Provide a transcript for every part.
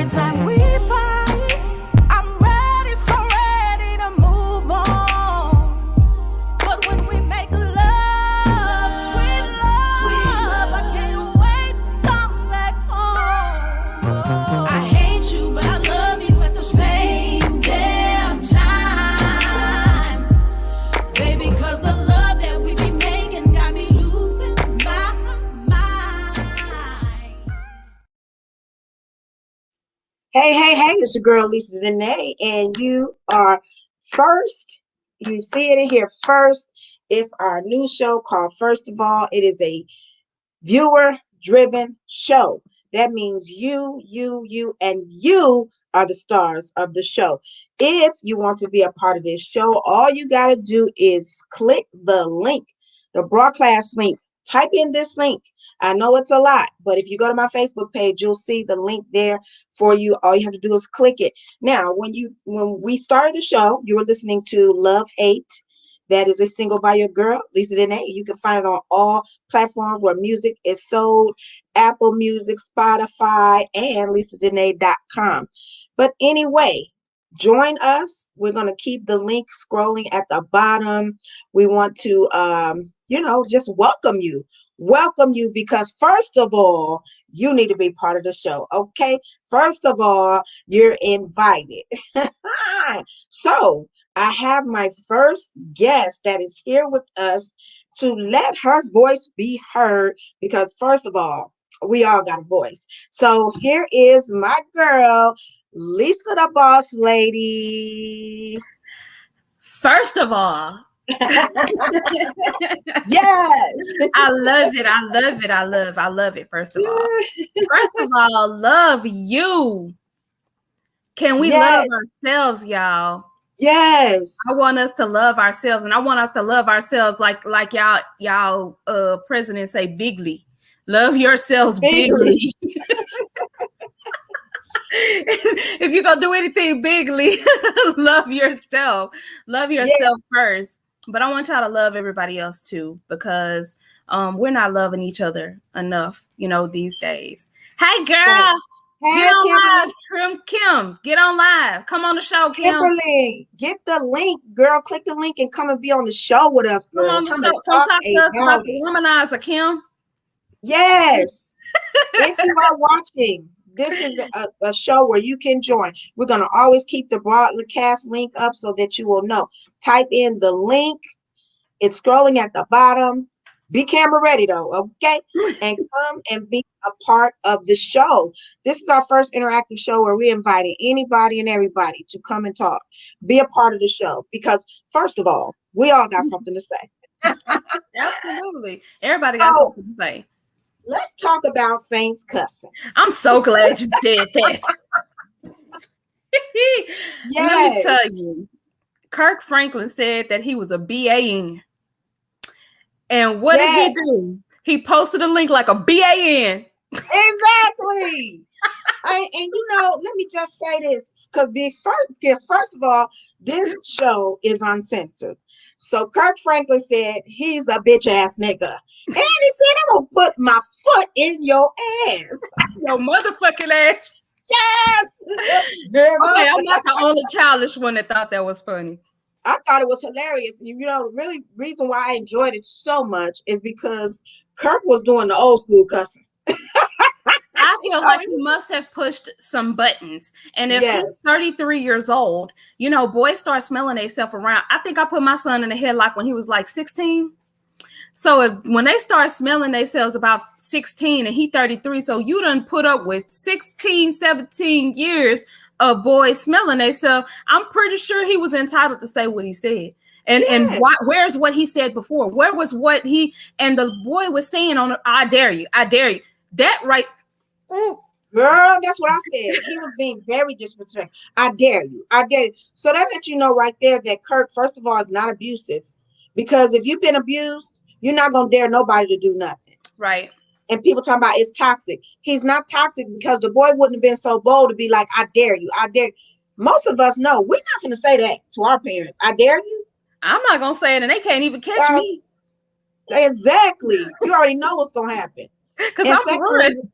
every time we fight, I'm ready, so ready to move on. But when we make love, sweet love, I can't wait to come back home. I hate you, but I love you at the same damn time. Baby, cause the love that we be making got me losing my mind. Hey, it's your girl Lisa Dene, and you are first. You see it in here first. It's our new show called First of All. It is a viewer-driven show. That means you, and you are the stars of the show. If you want to be a part of this show, all you got to do is click the link, the broadcast link. Type in this link. I know it's a lot, but if you go to my Facebook page, you'll see the link there for you. All you have to do is click it. Now, when we started the show, you were listening to Love Hate. That is a single by your girl, Lisa Dene. You can find it on all platforms where music is sold, Apple Music, Spotify, and lisadene.com. But anyway, join us. We're going to keep the link scrolling at the bottom. We want to, just welcome you. Welcome you because, first of all, you need to be part of the show, okay? First of all, you're invited. So, I have my first guest that is here with us to let her voice be heard because, first of all, we all got a voice. So, here is my girl, Lisa the Boss Lady. First of all, yes, I love it. First of all, love you. Can we love ourselves, y'all? Yes. I want us to love ourselves, and I want us to love ourselves like y'all president say bigly. Love yourselves bigly. If you're gonna do anything bigly, love yourself. Love yourself first. But I want y'all to love everybody else too, because we're not loving each other enough, these days. Hey, girl. Hey, get on Kimberly. live, Kim. Get on live. Come on the show, Kim. Kimberly, get the link, girl. Click the link and come and be on the show with us, girl. Come on the show. Come talk to us about the womanizer, Kim. Yes. If you are watching, this is a show where you can join. We're going to always keep the broadcast link up so that you will know. Type in the link. It's scrolling at the bottom. Be camera ready, though, okay? And come and be a part of the show. This is our first interactive show where we invited anybody and everybody to come and talk. Be a part of the show because, first of all, we all got something to say. Absolutely. Everybody got something to say. Let's talk about Saints cussing. I'm so glad you said that. Let me tell you, Kirk Franklin said that he was a BAN. And what did he do? He posted a link like a BAN. Exactly. And let me just say this, because first of all, this show is uncensored. So Kirk Franklin said he's a bitch ass nigga. And he said, I'm gonna put my foot in your ass. Your motherfucking ass. Yes. Okay, I'm not the only childish one that thought that was funny. I thought it was hilarious. And the really reason why I enjoyed it so much is because Kirk was doing the old school cussing. I feel like he must have pushed some buttons. And if he's 33 years old, boys start smelling themselves around. I think I put my son in a headlock when he was like 16. So when they start smelling themselves about 16 and he 33, so you done put up with 16, 17 years of boys smelling themselves, I'm pretty sure he was entitled to say what he said. And where's what he said before? Where was what and the boy was saying on I dare you. That right. Ooh, girl, that's what I said. He was being very disrespectful. I dare you. So that lets you know right there that Kirk, first of all, is not abusive. Because if you've been abused, you're not going to dare nobody to do nothing. Right. And people talking about it's toxic. He's not toxic because the boy wouldn't have been so bold to be like, I dare you. I dare. Most of us know we're not going to say that to our parents. I dare you. I'm not going to say it and they can't even catch me. Exactly. You already know what's going to happen. Because I'm running.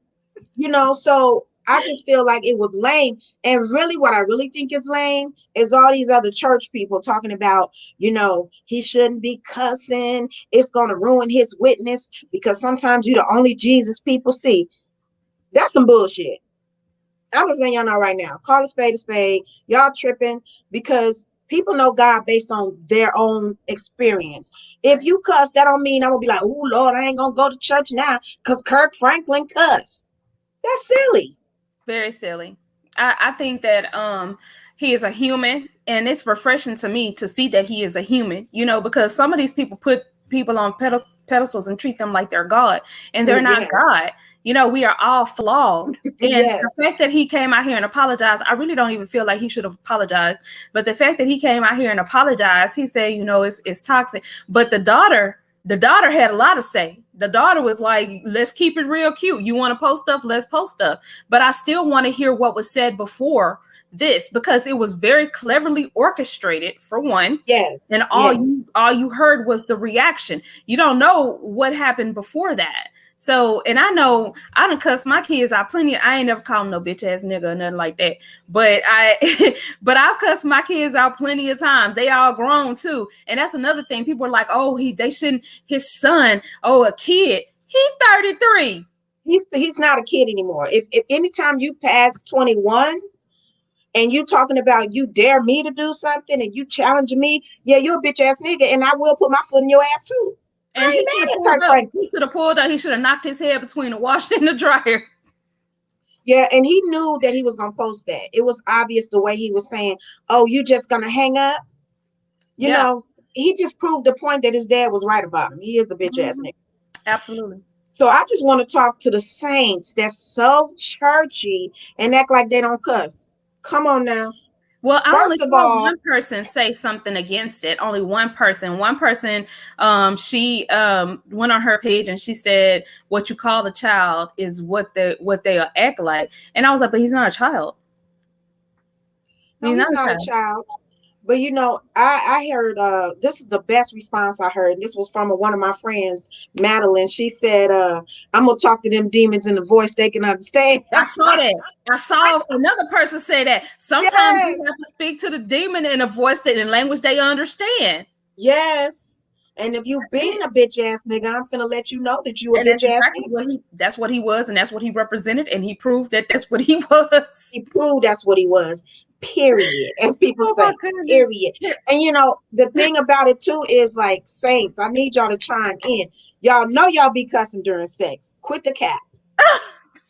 So I just feel like it was lame. And really, what I really think is lame is all these other church people talking about, he shouldn't be cussing. It's going to ruin his witness because sometimes you're the only Jesus people see. That's some bullshit. I'm just letting y'all know right now. Call a spade a spade. Y'all tripping because people know God based on their own experience. If you cuss, that don't mean I'm going to be like, oh, Lord, I ain't going to go to church now because Kirk Franklin cussed. That's silly. Very silly. I think that he is a human, and it's refreshing to me to see that he is a human, because some of these people put people on pedestals and treat them like they're God, and they're not God. We are all flawed. And the fact that he came out here and apologized, I really don't even feel like he should have apologized. But the fact that he came out here and apologized, he said, it's toxic. But the daughter had a lot to say. The daughter was like, let's keep it real cute. You want to post stuff? Let's post stuff. But I still want to hear what was said before this, because it was very cleverly orchestrated, for one. Yes. And all you heard was the reaction. You don't know what happened before that. So, and I know I done cussed my kids out plenty. I ain't never called them no bitch ass nigga or nothing like that. But I've cussed my kids out plenty of times. They all grown too. And that's another thing. People are like, oh, they shouldn't, his son, a kid. He's 33. He's not a kid anymore. If anytime you pass 21 and you talking about you dare me to do something and you challenge me, yeah, you're a bitch ass nigga, and I will put my foot in your ass too. And he should have pulled up. He should have knocked his head between the washer and the dryer. Yeah, and he knew that he was going to post that. It was obvious the way he was saying, oh, you just going to hang up? You know, he just proved the point that his dad was right about him. He is a bitch ass nigga. Absolutely. So I just want to talk to the saints that's so churchy and act like they don't cuss. Come on now. Well, I only saw one person say something against it. Only one person. One person, she went on her page and she said, "What you call a child is what they act like." And I was like, "But he's not a child." No, he's not a child. But I heard this is the best response I heard. This was from one of my friends, Madeline. She said, I'm gonna talk to them demons in a voice they can understand. I saw that. I saw another person say that. Sometimes you have to speak to the demon in a voice in language they understand. Yes. And if you being a bitch ass nigga, I'm finna let you know that you a bitch ass nigga. That's what he was, and that's what he represented, and he proved that that's what he was. He proved that's what he was. Period. As people say, period. And the thing about it too is, like, saints, I need y'all to chime in. Y'all know y'all be cussing during sex. Quit the cap.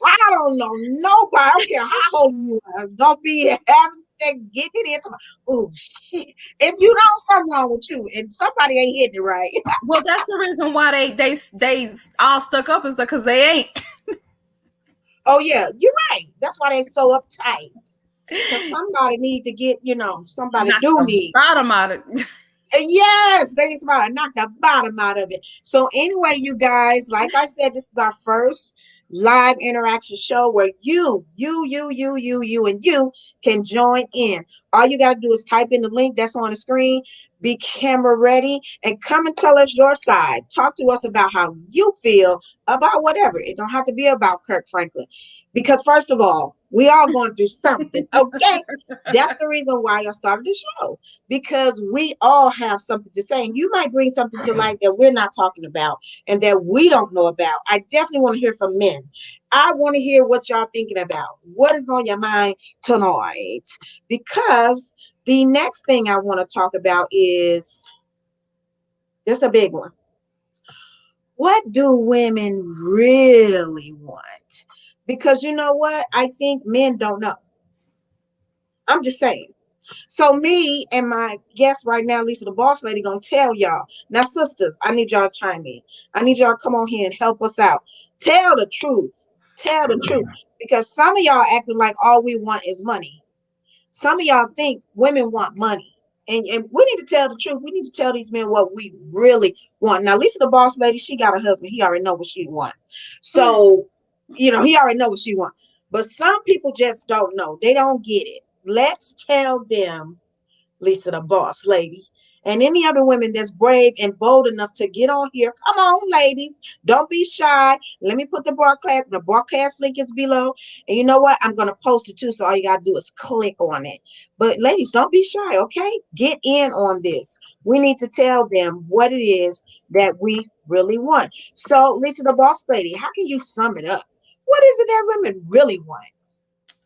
I don't know nobody. I don't care how old you are. Don't be having sex, getting it into oh shit. If you know something wrong with you and somebody ain't hitting it right. Well, that's the reason why they all stuck up, is because they ain't. Oh yeah, you're right. That's why they so uptight. Because somebody need to get, somebody need bottom out of it. Yes, they need somebody to knock the bottom out of it. So anyway, you guys, like I said, this is our first live interaction show where you and you can join in. All you got to do is type in the link that's on the screen, be camera ready, and come and tell us your side. Talk to us about how you feel about whatever. It don't have to be about Kirk Franklin. Because first of all, we all going through something, okay? That's the reason why I started the show, because we all have something to say. And you might bring something to light that we're not talking about and that we don't know about. I definitely want to hear from men. I want to hear what y'all thinking about. What is on your mind tonight? Because the next thing I want to talk about is, this a big one. What do women really want? Because you know what? I think men don't know. I'm just saying. So me and my guest right now, Lisa the Boss Lady, gonna tell y'all. Now, sisters, I need y'all to chime in. I need y'all to come on here and help us out. Tell the truth. Tell the truth. Because some of y'all acting like all we want is money. Some of y'all think women want money. And we need to tell the truth. We need to tell these men what we really want. Now, Lisa the Boss Lady, she got a husband. He already know what she want. So, he already know what she want. But some people just don't know. They don't get it. Let's tell them Lisa the Boss Lady. And any other women that's brave and bold enough to get on here, come on, ladies. Don't be shy. Let me put the broadcast link is below. And you know what? I'm going to post it too. So all you got to do is click on it. But ladies, don't be shy, okay? Get in on this. We need to tell them what it is that we really want. So, Lisa the Boss Lady, how can you sum it up? What is it that women really want?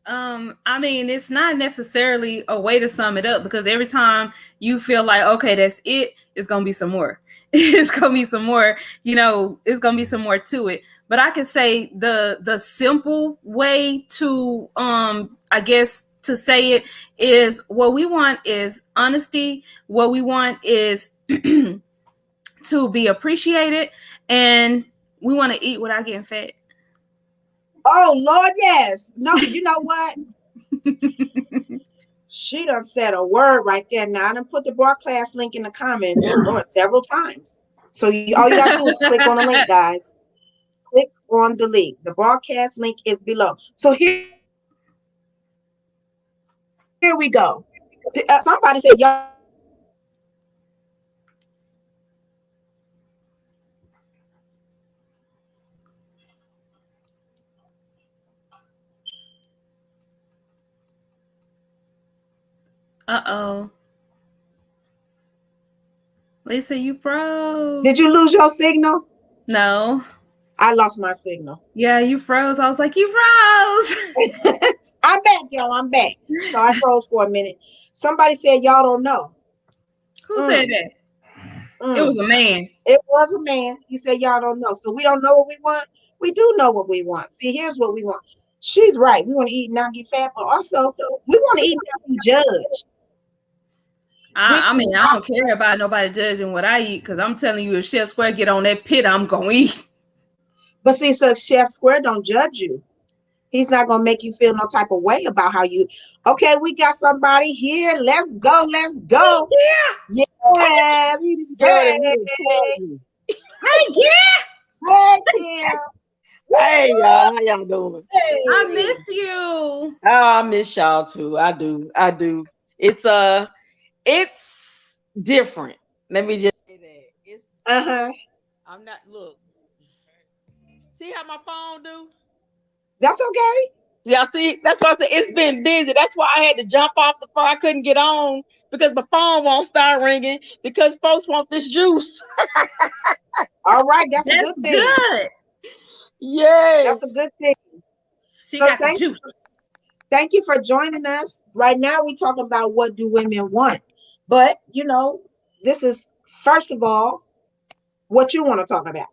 I mean, it's not necessarily a way to sum it up, because every time you feel like, okay, that's it, it's gonna be some more. It's gonna be some more, it's gonna be some more to it. But I can say the simple way to I guess to say it is, what we want is honesty. What we want is to be appreciated, and we want to eat without getting fat. Oh, Lord, yes. No, you know what? She done said a word right there. Now, I done put the broadcast link in the comments, Lord, several times. So all you got to do is click on the link, guys. Click on the link. The broadcast link is below. So here we go. Somebody said, y'all. Uh-oh. Lisa, you froze. Did you lose your signal? No. I lost my signal. Yeah, you froze. I was like, you froze. I'm back, y'all. I'm back. So I froze for a minute. Somebody said, y'all don't know. Who said that? It was a man. It was a man. He said, y'all don't know. So we don't know what we want. We do know what we want. See, here's what we want. She's right. We want to eat and not get fat, but also we want to eat and not be judged. I mean, I don't care about nobody judging what I eat, because I'm telling you, if Chef Square get on that pit, I'm going to eat. But see, so Chef Square don't judge you. He's not going to make you feel no type of way about how you, okay, we got somebody here. Let's go. Let's go. Yeah. Yes. Hey, Kim. Hey, y'all. How y'all doing? Hey. I miss you. Oh, I miss y'all too. I do. It's different. Let me just say that. It's I'm not, look. See how my phone do? That's okay. Yeah, see, that's why I said it's been busy. That's why I had to jump off the phone. I couldn't get on because my phone won't start ringing because folks want this juice. All right, that's a good thing. Good. Yes. That's a good thing. She got the juice. Thank you for joining us. Right now, we talk about what do women want. But, this is, first of all, what you want to talk about.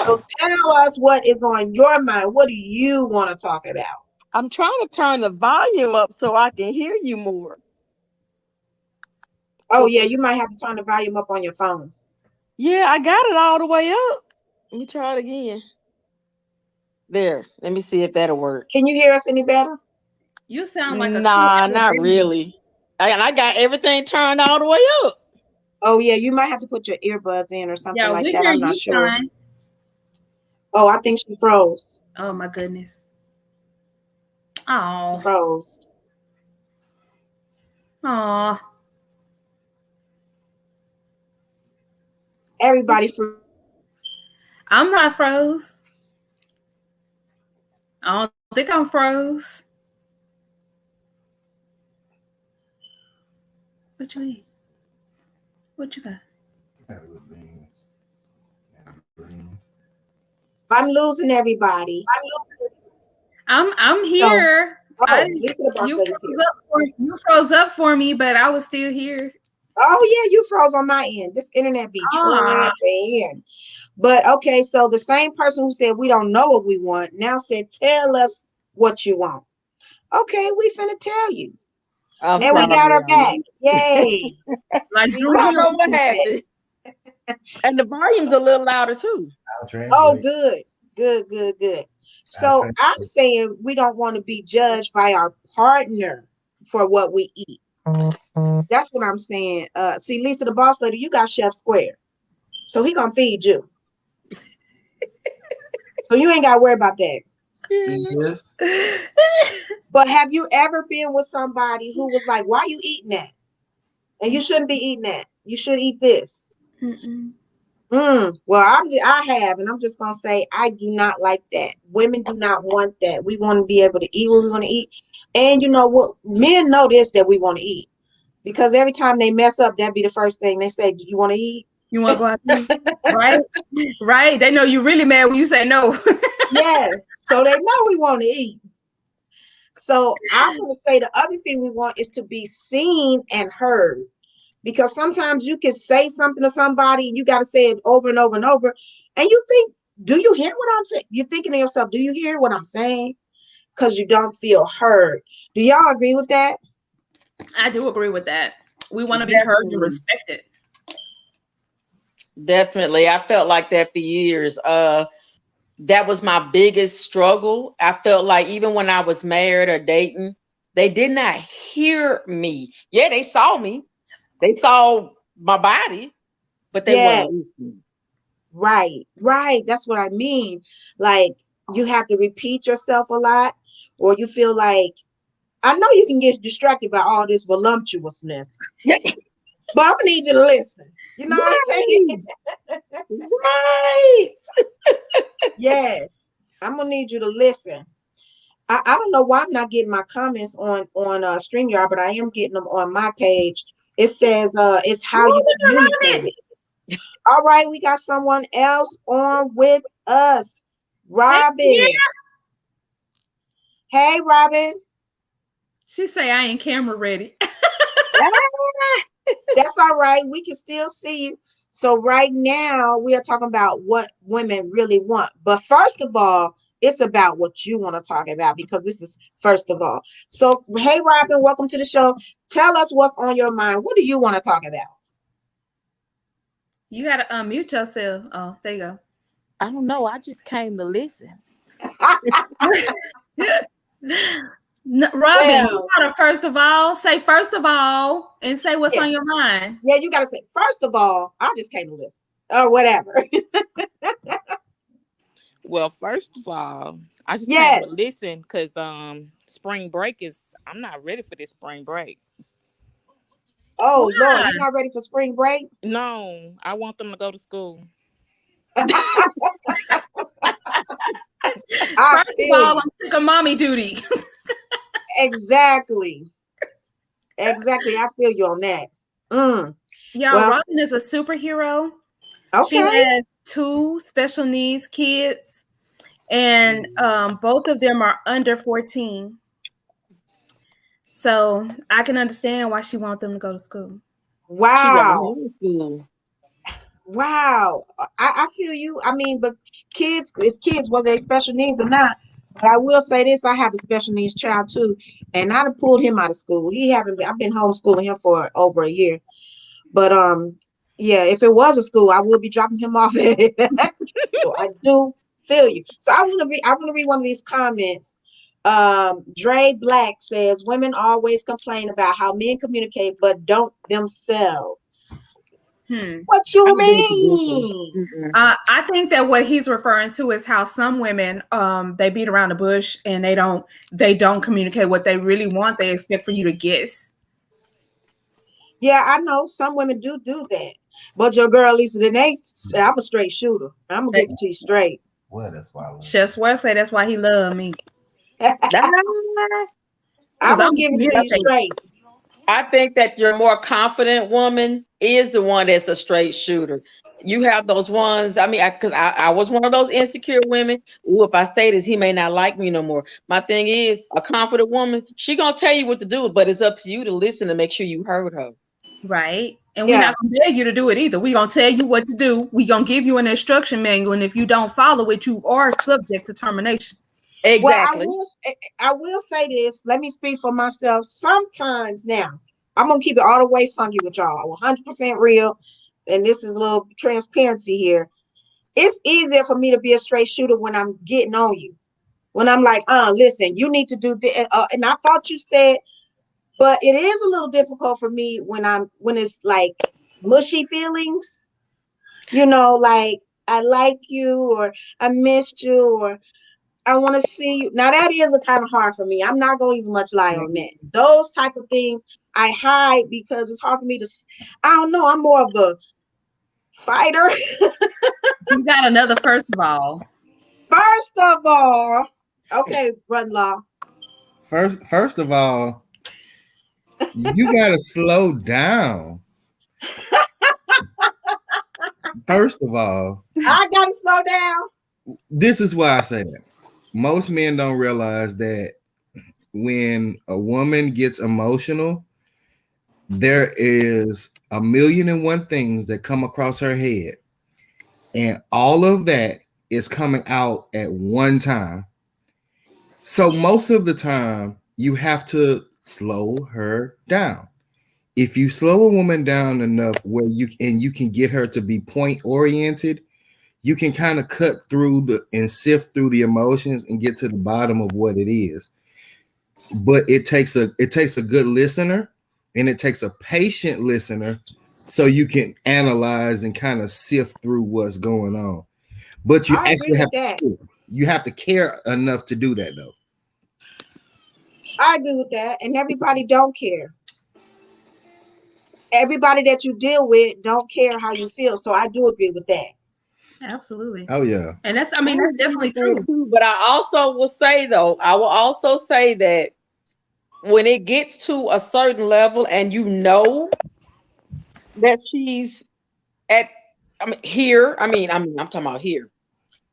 So tell us what is on your mind. What do you want to talk about? I'm trying to turn the volume up so I can hear you more. Oh, yeah, you might have to turn the volume up on your phone. Yeah, I got it all the way up. Let me try it again. There. Let me see if that'll work. Can you hear us any better? You sound like a not really. I got everything turned all the way up. Oh, yeah, you might have to put your earbuds in or something like that. I'm not sure. Fine. Oh, I think she froze. Oh, my goodness. Oh. Froze. Oh. Everybody froze. I'm not froze. I don't think I'm froze. What you eat? What you got? I'm losing everybody. I'm here. You froze up for me, but I was still here. Oh yeah, you froze on my end. This internet be tripping. But okay, so the same person who said we don't know what we want now said, tell us what you want. Okay, we finna tell you. And we got her back. Yay. Like Drew, I don't know what happened. And the volume's a little louder too. Oh, good. So I'm saying we don't want to be judged by our partner for what we eat. That's what I'm saying. See, Lisa the Boss Lady, you got Chef Square. So he gonna feed you. So you ain't gotta worry about that. Yes. But have you ever been with somebody who was like, why are you eating that? And you shouldn't be eating that. You should eat this. Mm-mm. Well, I have, and I'm just gonna say I do not like that. Women do not want that. We want to be able to eat what we want to eat. And you know what? Men know this, that we want to eat. Because every time they mess up, that'd be the first thing they say, do you want to eat? You want to go out to eat? Right? Right. They know you really mad when you say no. Yes. So they know we want to eat. So I'm going to say the other thing we want is to be seen and heard. Because sometimes you can say something to somebody, you got to say it over and over and over. And you think, do you hear what I'm saying? You're thinking to yourself, do you hear what I'm saying? Because you don't feel heard. Do y'all agree with that? I do agree with that. We want to be heard and respected. Definitely. I felt like that for years. That was my biggest struggle. I felt like even when I was married or dating, they did not hear me. Yeah, they saw me. They saw my body, but they weren't listening. Right. That's what I mean. Like, you have to repeat yourself a lot, or you feel like, I know you can get distracted by all this voluptuousness, but I'm gonna need you to listen. You know what I'm saying? Right. Yes, I'm gonna need you to listen. I don't know why I'm not getting my comments on StreamYard, but I am getting them on my page. It says it's how you communicate. All right, we got someone else on with us. Robin. Hey, Robin. She say I ain't camera ready. That's all right. We can still see you. So right now we are talking about what women really want. But first of all, it's about what you want to talk about, because this is first of all. So, hey, Robin, welcome to the show. Tell us what's on your mind. What do you want to talk about? You got to unmute yourself. Oh, there you go. I don't know. I just came to listen. No, Robin, you gotta first of all and say what's on your mind. Yeah, you gotta say, first of all, I just came to listen or whatever. Well, first of all, I just came to listen because spring break is, I'm not ready for this spring break. Oh, Lord, you're not ready for spring break? No, I want them to go to school. First of all, I'm sick of mommy duty. Exactly. I feel you on that. Y'all, Robin is a superhero. Okay. She has 2 special needs kids, and both of them are under 14. So I can understand why she wants them to go to school. Wow. Wow. I feel you. I mean, but kids, it's kids, whether they're special needs or not. But I will say this, I have a special needs child too, and I'd have pulled him out of school. I've been homeschooling him for over a year. But yeah, if it was a school, I would be dropping him off. So I do feel you. So I want to read one of these comments. Dre Black says, women always complain about how men communicate but don't themselves. What you mean? I think that what he's referring to is how some women they beat around the bush and they don't communicate what they really want. They expect for you to guess. Yeah, I know some women do that. But your girl Lisa Dene, I'm a straight shooter. I'm gonna give it to you straight. Well, that's why Chef Swear say that's why he loved me. I'm gonna give it to you straight. I think that your more confident woman is the one that's a straight shooter. You have those ones. I mean, because I was one of those insecure women. Ooh, if I say this, he may not like me no more. My thing is, a confident woman, she gonna tell you what to do, but it's up to you to listen and make sure you heard her. Right. And we're not gonna beg you to do it either. We're gonna tell you what to do. We're gonna give you an instruction manual, and if you don't follow it, you are subject to termination. Exactly. Well, I will say this. Let me speak for myself. Sometimes now, I'm gonna keep it all the way funky with y'all. 100% real, and this is a little transparency here. It's easier for me to be a straight shooter when I'm getting on you. When I'm like, listen, you need to do this. And I thought you said, but it is a little difficult for me when it's like mushy feelings. You know, like I like you or I missed you or I want to see you. Now that is a kind of hard for me. I'm not going to even much lie on that. Those type of things I hide because it's hard for me to. I don't know. I'm more of a fighter. You got another first of all. First of all, okay, brother-in-law. First of all, you gotta slow down. First of all, I gotta slow down. This is why I say that. Most men don't realize that when a woman gets emotional, there is 1,000,001 things that come across her head, and all of that is coming out at one time. So most of the time, you have to slow her down. If you slow a woman down enough where you can get her to be point oriented, you can kind of cut through and sift through the emotions and get to the bottom of what it is. But it takes a good listener, and it takes a patient listener, so you can analyze and kind of sift through what's going on. But you actually have to care enough to do that, though. I agree with that, and everybody don't care. Everybody that you deal with don't care how you feel, so I do agree with that. Absolutely. Oh yeah. And that's definitely true. But I also will say that when it gets to a certain level and you know that she's I'm talking about here.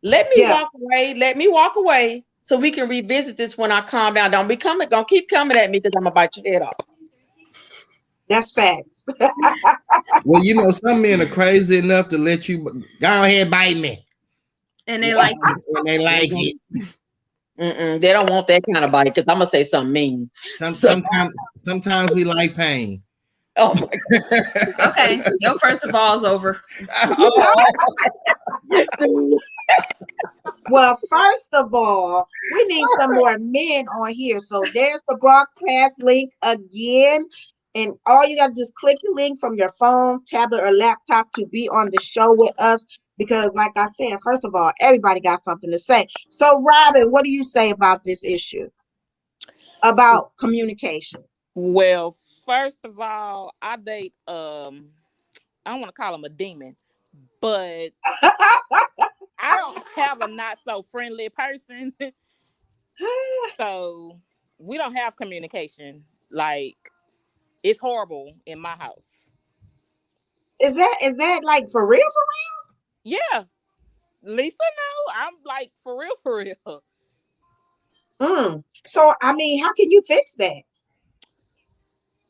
Let me walk away so we can revisit this when I calm down. Don't keep coming at me because I'm gonna bite your head off. That's facts. Well, some men are crazy enough to let you go ahead bite me. And they like it. And they like it. They don't want that kind of bite because I'm gonna say something mean. Sometimes we like pain. Oh my God. Okay, your first of all is over. Well, first of all, we need some more men on here. So there's the broadcast link again. And all you got to do is click the link from your phone, tablet, or laptop to be on the show with us. Because like I said, first of all, everybody got something to say. So Robin, what do you say about this issue? About communication? Well, first of all, I date, I don't want to call him a demon, but I don't have a not so friendly person. So we don't have communication. Like, it's horrible in my house. Is that like for real? Yeah. Lisa, no, I'm like for real. So I mean, how can you fix that?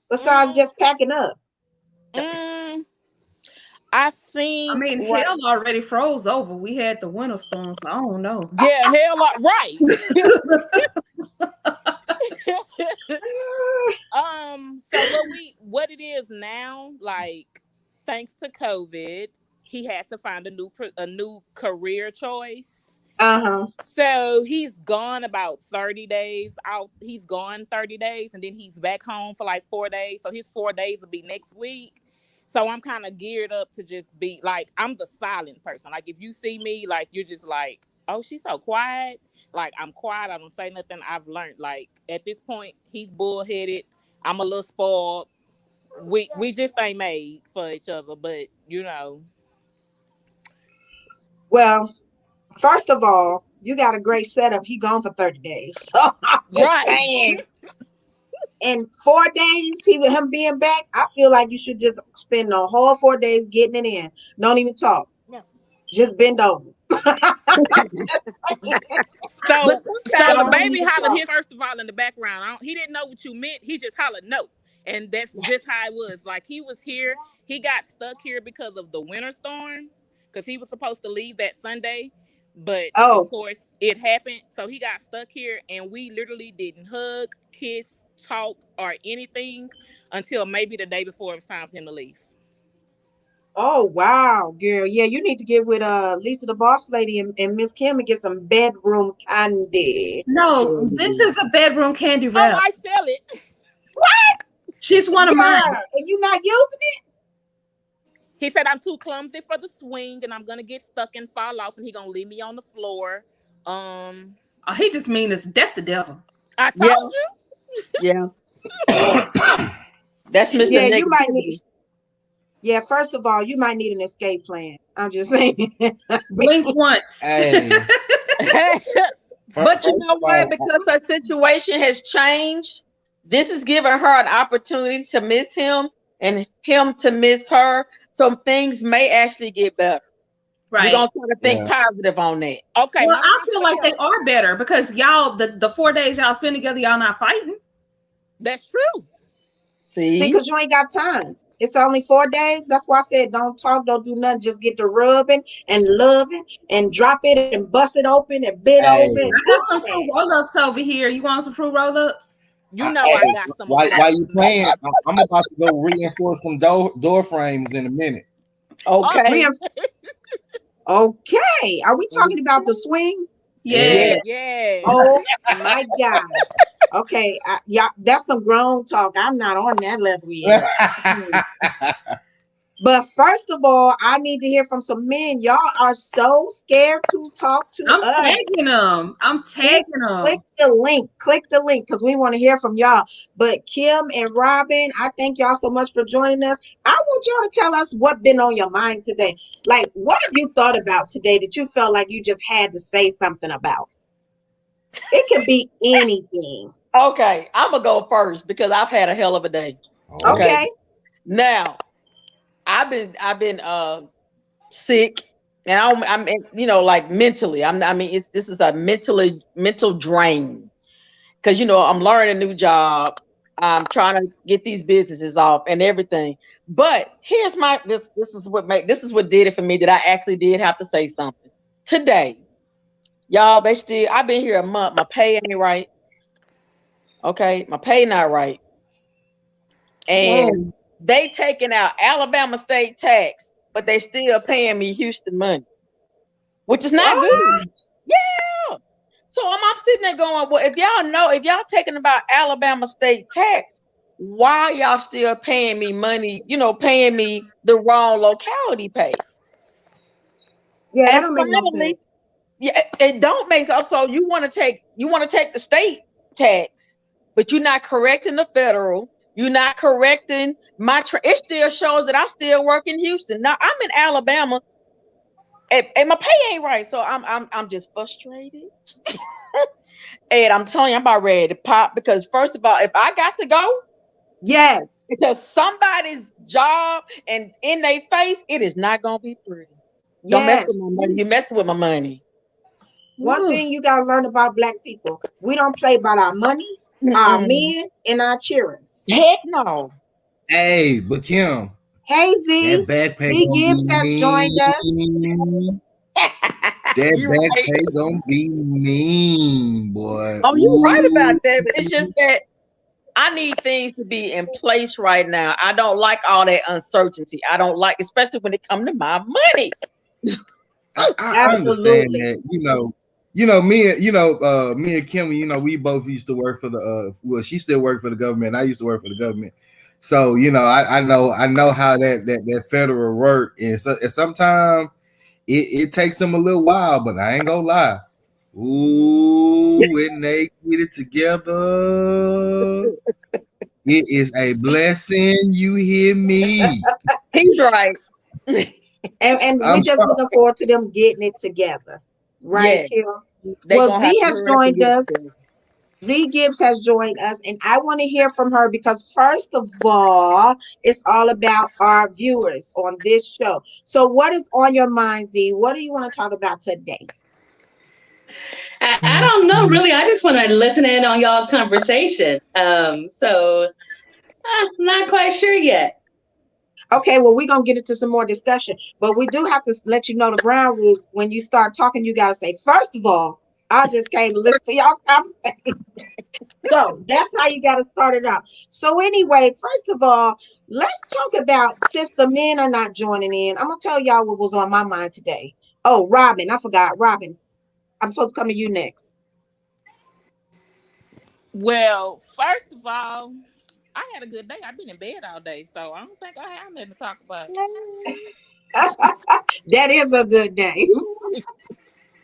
Besides just packing up. I hell already froze over. We had the winter storm, so I don't know. Yeah, hell, right. So what it is now, like, thanks to COVID, he had to find a new career choice. So he's gone about 30 days out. He's gone 30 days and then he's back home for like 4 days. So his 4 days will be next week. So I'm kind of geared up to just be like, I'm the silent person. Like, if you see me, like, you're just like, oh, she's so quiet. Like, I'm quiet. I don't say nothing. I've learned, like, at this point, he's bullheaded. I'm a little spoiled. We just ain't made for each other, but Well, first of all, you got a great setup. He gone for 30 days. So I'm just saying. In 4 days, him being back, I feel like you should just spend the whole 4 days getting it in. Don't even talk. Yeah. Just bend over. So the baby hollered here first of all in the background. He didn't know what you meant. He just hollered no. And that's just how it was. Like, he was here. He got stuck here because of the winter storm. Because he was supposed to leave that Sunday. But of course, it happened. So he got stuck here. And we literally didn't hug, kiss, talk, or anything until maybe the day before it was time for him to leave. Oh, wow, girl. Yeah, you need to get with Lisa the Boss Lady and Miss Kim and get some bedroom candy. No, this is a bedroom candy wrap. Oh, I sell it. What? She's one of mine. And you're not using it? He said, I'm too clumsy for the swing and I'm going to get stuck and fall off and he's going to leave me on the floor. Oh, he just mean that's the devil. I told you. Yeah. That's Mr. Yeah, Negativity. you might need. Yeah, first of all, you might need an escape plan. I'm just saying. Blink once. Hey. But you know what? Because her situation has changed, this is giving her an opportunity to miss him and him to miss her. So things may actually get better. Right. We're gonna try to think positive on that. Okay. Well, I feel like they are better because y'all, the 4 days y'all spend together, y'all not fighting. That's true. See, because you ain't got time. It's only 4 days. That's why I said don't talk, don't do nothing. Just get to rubbing and loving and drop it and bust it open and bit over. I got some fruit roll-ups over here. You want some fruit roll-ups? You know I got some. While you playing, I'm about to go reinforce some door frames in a minute. Okay. Okay. Are we talking about the swing? Yeah. Oh my God. Okay. Yeah, that's some grown talk. I'm not on that level yet. But first of all, I need to hear from some men. Y'all are so scared to talk to us. I'm tagging them. Click the link because we want to hear from y'all. But Kim and Robin, I thank y'all so much for joining us. I want y'all to tell us what's been on your mind today. Like, what have you thought about today that you felt like you just had to say something about? It can be anything. Okay, I'm gonna go first because I've had a hell of a day. Okay. Now, I've been sick, and I'm like mentally. This is a mental drain because I'm learning a new job. I'm trying to get these businesses off and everything. But here's this is what did it for me, that I actually did have to say something today. Y'all, I've been here a month. My pay ain't right. Okay, my pay not right. And they taking out Alabama state tax, but they still paying me Houston money, which is not good. Yeah. So I'm sitting there going, well, if y'all taking about Alabama state tax, why y'all still paying me money, paying me the wrong locality pay? Yeah, that don't make no sense. Yeah, it don't make sense. So you want to take the state tax, but you're not correcting the federal. You're not correcting it still shows that I still work in Houston. Now I'm in Alabama and my pay ain't right. So I'm just frustrated. And I'm telling you, I'm about ready to pop because first of all, if I got to go, yes, because somebody's job and in their face, it is not gonna be pretty. Don't mess with my money. You messing with my money. One thing you gotta learn about Black people: we don't play about our money, our men, and our cheerings. Heck no. Hey, but Kim. Hey Z. Z Gibbs has joined us. That backpay gonna be mean, boy. Oh, you're right about that. But it's just that I need things to be in place right now. I don't like all that uncertainty. I don't like, especially when it comes to my money. I understand that. Me and Kim, we both used to work for the she still worked for the government. I used to work for the government. So, I know how that federal work is. And sometimes it takes them a little while, but I ain't gonna lie. Ooh, when they get it together, it is a blessing. You hear me? He's right. And we're just looking forward to them getting it together. Right, yeah. Kim? Well, Z has joined us. Z Gibbs has joined us, and I want to hear from her because, first of all, it's all about our viewers on this show. So what is on your mind, Z? What do you want to talk about today? I don't know, really. I just want to listen in on y'all's conversation. So I'm not quite sure yet. Okay, well, we're going to get into some more discussion, but we do have to let you know the ground rules. When you start talking, you got to say, first of all, I just came to listen to y'all's conversation. So that's how you got to start it out. So anyway, first of all, let's talk about, since the men are not joining in, I'm going to tell y'all what was on my mind today. Oh, Robin, I forgot. Robin, I'm supposed to come to you next. Well, first of all, I had a good day. I've been in bed all day, so I don't think I have nothing to talk about. That is a good day.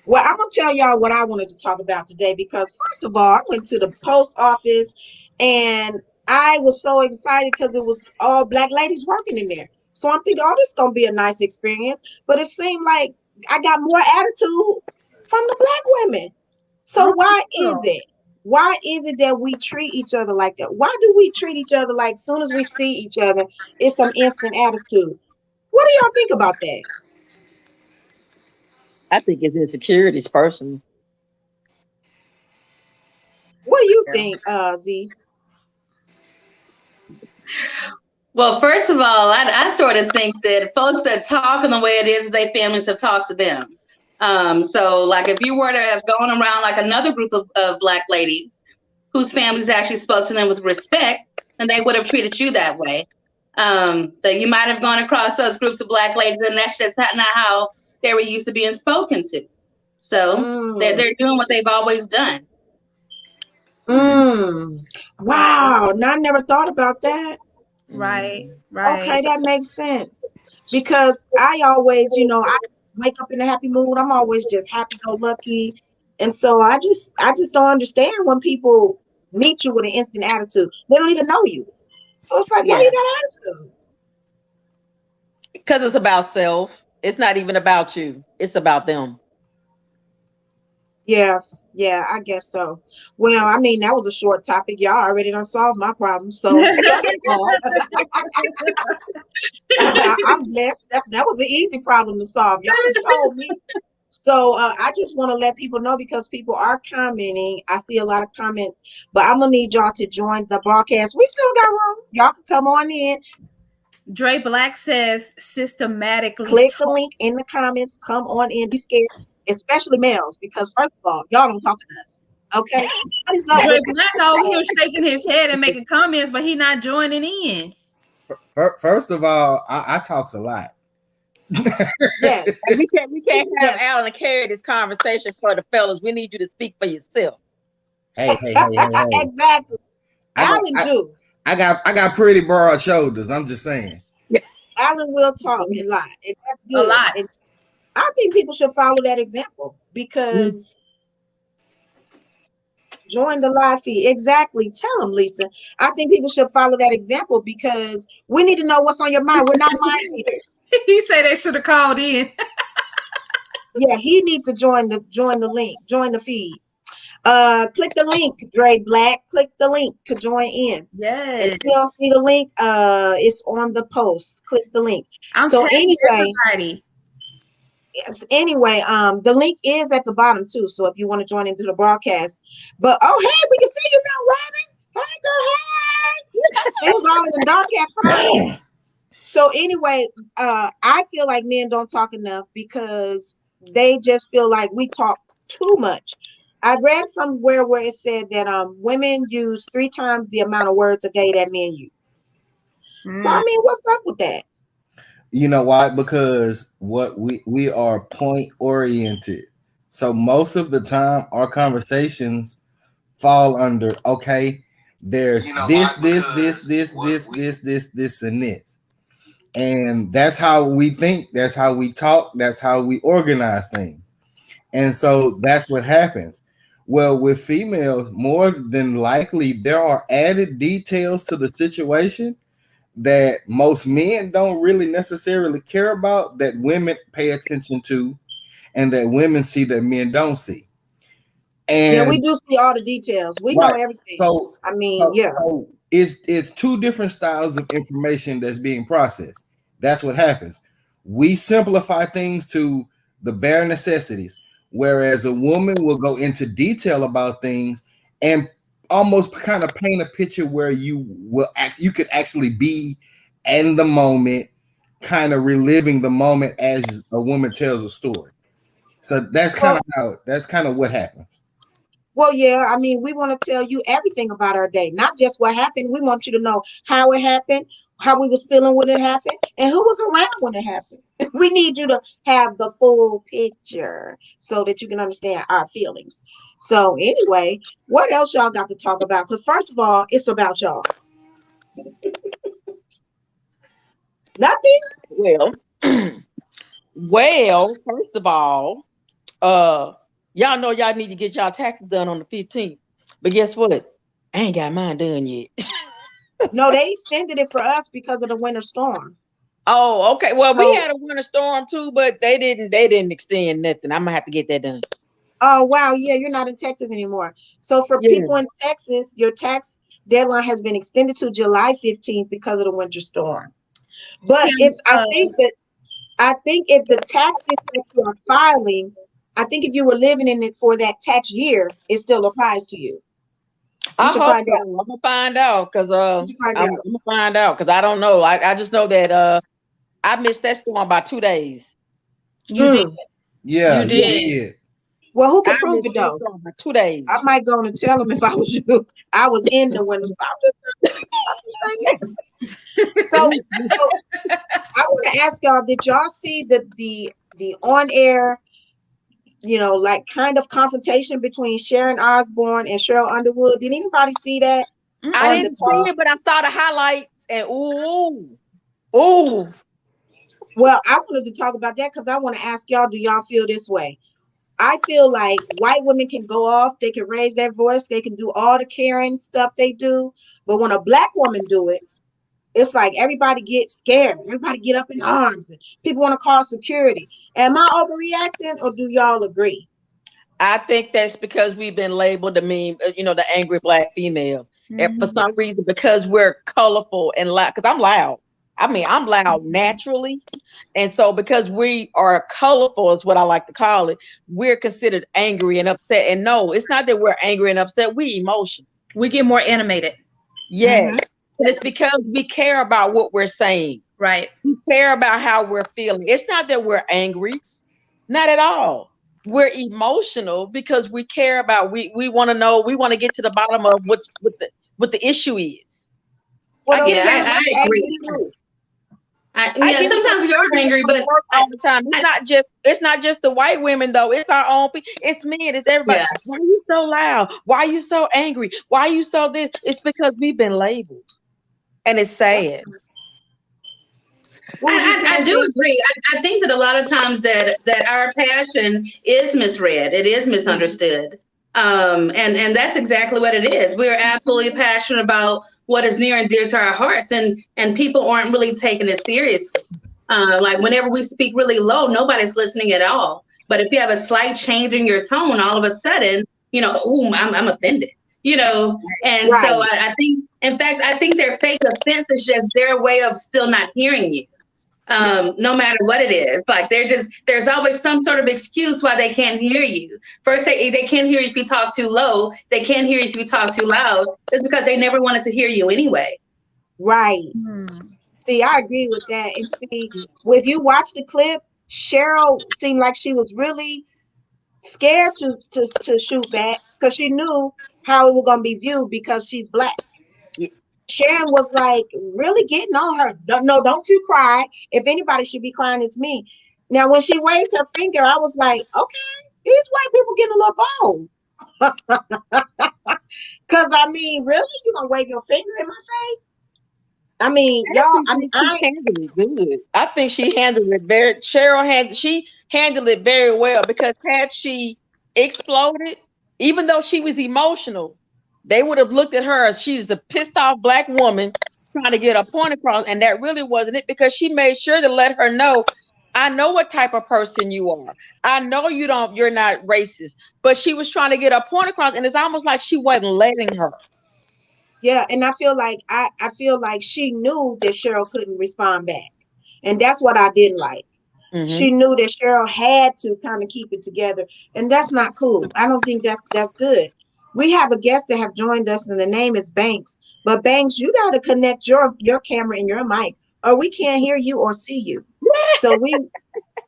Well, I'm gonna tell y'all what I wanted to talk about today because first of all, I went to the post office and I was so excited because it was all black ladies working in there. So I'm thinking, oh, this is gonna be a nice experience. But it seemed like I got more attitude from the black women. So why is it? Why is it that we treat each other like that? Why do we treat each other like as soon as we see each other, it's some instant attitude? What do y'all think about that? I think it's insecurities, personally. What do you think, Z? Well, first of all, I sort of think that folks that talk in the way it is, their families have talked to them. So like if you were to have gone around like another group of black ladies whose families actually spoke to them with respect, then they would have treated you that way. That you might have gone across those groups of black ladies and that's just not how they were used to being spoken to. So they're doing what they've always done. Wow. Now I never thought about that. Right. Okay, that makes sense. Because I always, I wake up in a happy mood. I'm always just happy-go-lucky. And so I just don't understand when people meet you with an instant attitude. They don't even know you. So it's like, why you got attitude? Because it's about self. It's not even about you. It's about them. Yeah, I guess so. Well, I mean, that was a short topic. Y'all already done solved my problem. So I'm blessed. That was an easy problem to solve. Y'all just told me. So I just want to let people know because people are commenting. I see a lot of comments, but I'm gonna need y'all to join the broadcast. We still got room. Y'all can come on in. Dre Black says systematically. Click the link in the comments. Come on in. Be scared, especially males, because first of all, y'all don't talk enough. Okay. Dre Black over here shaking his head and making comments, but he not joining in. First of all, I talks a lot. Yes. We can't have Alan carry this conversation for the fellas. We need you to speak for yourself. Hey. Exactly. Alan do. I got pretty broad shoulders. I'm just saying. Alan will talk a lot. And that's good. A lot. And I think people should follow that example because join the live feed. Exactly. Tell them, Lisa. I think people should follow that example because we need to know what's on your mind. We're not mind readers. He said they should have called in. Yeah, he needs to join the link, join the feed. Click the link, Dre Black. Click the link to join in. Yes. And if you don't see the link, it's on the post. Click the link. So anyway, the link is at the bottom too. So if you want to join into the broadcast, but hey, we can see you now, Robin. Hey, girl, hey. She was all in the dark at first. So anyway, I feel like men don't talk enough because they just feel like we talk too much. I read somewhere where it said that women use 3 times the amount of words a day that men use. So I mean, what's up with that? You know why? Because what we are point oriented. So most of the time our conversations fall under there's this and this. And that's how we think, that's how we talk, that's how we organize things. And so that's what happens. Well, with females, more than likely, there are added details to the situation that most men don't really necessarily care about, that women pay attention to, and that women see that men don't see. And yeah, we do see all the details. We know everything. So I mean, so it's 2 different styles of information that's being processed. That's what happens. We simplify things to the bare necessities, whereas a woman will go into detail about things and almost kind of paint a picture where you could actually be in the moment, kind of reliving the moment as a woman tells a story. So that's kind of what happens. Well, yeah, I mean, we want to tell you everything about our day, not just what happened. We want you to know how it happened, how we was feeling when it happened, and who was around when it happened. We need you to have the full picture so that you can understand our feelings. So anyway, what else y'all got to talk about? Because first of all, it's about y'all. Nothing? Well, first of all, Y'all know y'all need to get y'all taxes done on the 15th. But guess what? I ain't got mine done yet. No, they extended it for us because of the winter storm. Oh, okay. Well, we had a winter storm too, but they didn't extend nothing. I'm gonna have to get that done. Oh, wow. Yeah, you're not in Texas anymore. So for people in Texas, your tax deadline has been extended to July 15th because of the winter storm. But I think if the taxes that you are filing, I think if you were living in it for that tax year, it still applies to you. I hope find out. I'm gonna find out because I'm gonna find out because I don't know. I just know that I missed that storm by 2 days. You did. Yeah, you did. Well, who can prove it though? 2 days. I might go and tell them if I was you. I was in the winter storm. So I want to ask y'all: did y'all see the on air, like kind of confrontation between Sharon Osbourne and Cheryl Underwood? Did anybody see that? I didn't see it, but I saw the highlights and ooh. Well, I wanted to talk about that because I want to ask y'all: do y'all feel this way? I feel like white women can go off, they can raise their voice, they can do all the caring stuff they do, but when a black woman do it, it's like everybody gets scared, everybody get up in arms, and people want to call security. Am I overreacting, or do y'all agree? I think that's because we've been labeled the angry black female. And for some reason, because we're colorful and loud, because I'm loud. I mean, I'm loud naturally. And so because we are colorful is what I like to call it, we're considered angry and upset. And no, it's not that we're angry and upset. We emotional. We get more animated. Yeah. And it's because we care about what we're saying. Right. We care about how we're feeling. It's not that we're angry. Not at all. We're emotional because we care about, we want to know, we want to get to the bottom of what the issue is. Well, I agree. Sometimes we are angry, but all the time. It's not just the white women though. It's our own people. It's men. It's everybody. Yeah. Why are you so loud? Why are you so angry? Why are you so this? It's because we've been labeled, and it's sad. I do agree. I think that a lot of times that our passion is misread. It is misunderstood. And that's exactly what it is. We're absolutely passionate about what is near and dear to our hearts, and people aren't really taking it seriously. Like whenever we speak really low, nobody's listening at all. But if you have a slight change in your tone, all of a sudden, I'm offended. And right. So I think, in fact, I think their fake offense is just their way of still not hearing you. No matter what it is, like there's always some sort of excuse why they can't hear you. First, they can't hear you if you talk too low. They can't hear you if you talk too loud. It's because they never wanted to hear you anyway. Right. See, I agree with that. And see, if you watch the clip, Cheryl seemed like she was really scared to shoot back because she knew how it was going to be viewed because she's Black. Sharon was like really getting on her. Don't you cry. If anybody should be crying, it's me. Now, when she waved her finger, I was like, okay, these white people getting a little bold. Because, I mean, really? You going to wave your finger in my face? I mean, y'all, she handled it good. I think she handled it she handled it very well because had she exploded, even though she was emotional, they would have looked at her as she's the pissed off Black woman trying to get a point across. And that really wasn't it because she made sure to let her know, I know what type of person you are. I know you're not racist, but she was trying to get a point across. And it's almost like she wasn't letting her. Yeah. And I feel like she knew that Cheryl couldn't respond back. And that's what I didn't like. She knew that Cheryl had to kind of keep it together. And that's not cool. I don't think that's good. We have a guest that have joined us, and the name is Banks. But Banks, you got to connect your camera and your mic, or we can't hear you or see you.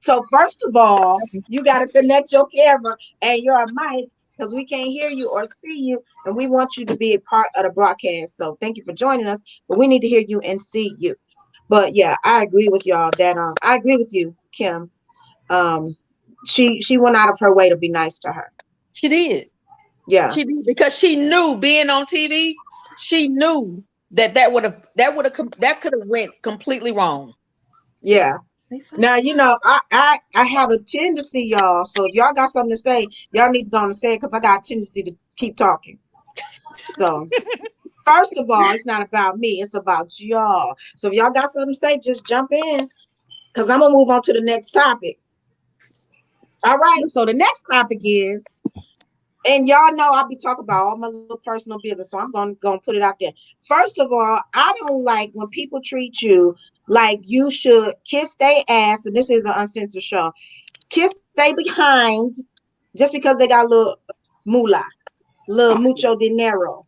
So first of all, you got to connect your camera and your mic because we can't hear you or see you, and we want you to be a part of the broadcast. So thank you for joining us, but we need to hear you and see you. But yeah, I agree with y'all that I agree with you, Kim. She went out of her way to be nice to her. She did. Yeah, she did because she knew being on TV, she knew that could have went completely wrong. Yeah. Now, you know, I have a tendency, y'all. So if y'all got something to say, y'all need to go and say it because I got a tendency to keep talking. So first of all, it's not about me, it's about y'all. So if y'all got something to say, just jump in because I'm gonna move on to the next topic. All right, so the next topic is, and y'all know I'll be talking about all my little personal business, so I'm gonna put it out there. First of all, I don't like when people treat you like you should kiss their ass, and this is an uncensored show, kiss they behind just because they got a little moolah, little mucho dinero.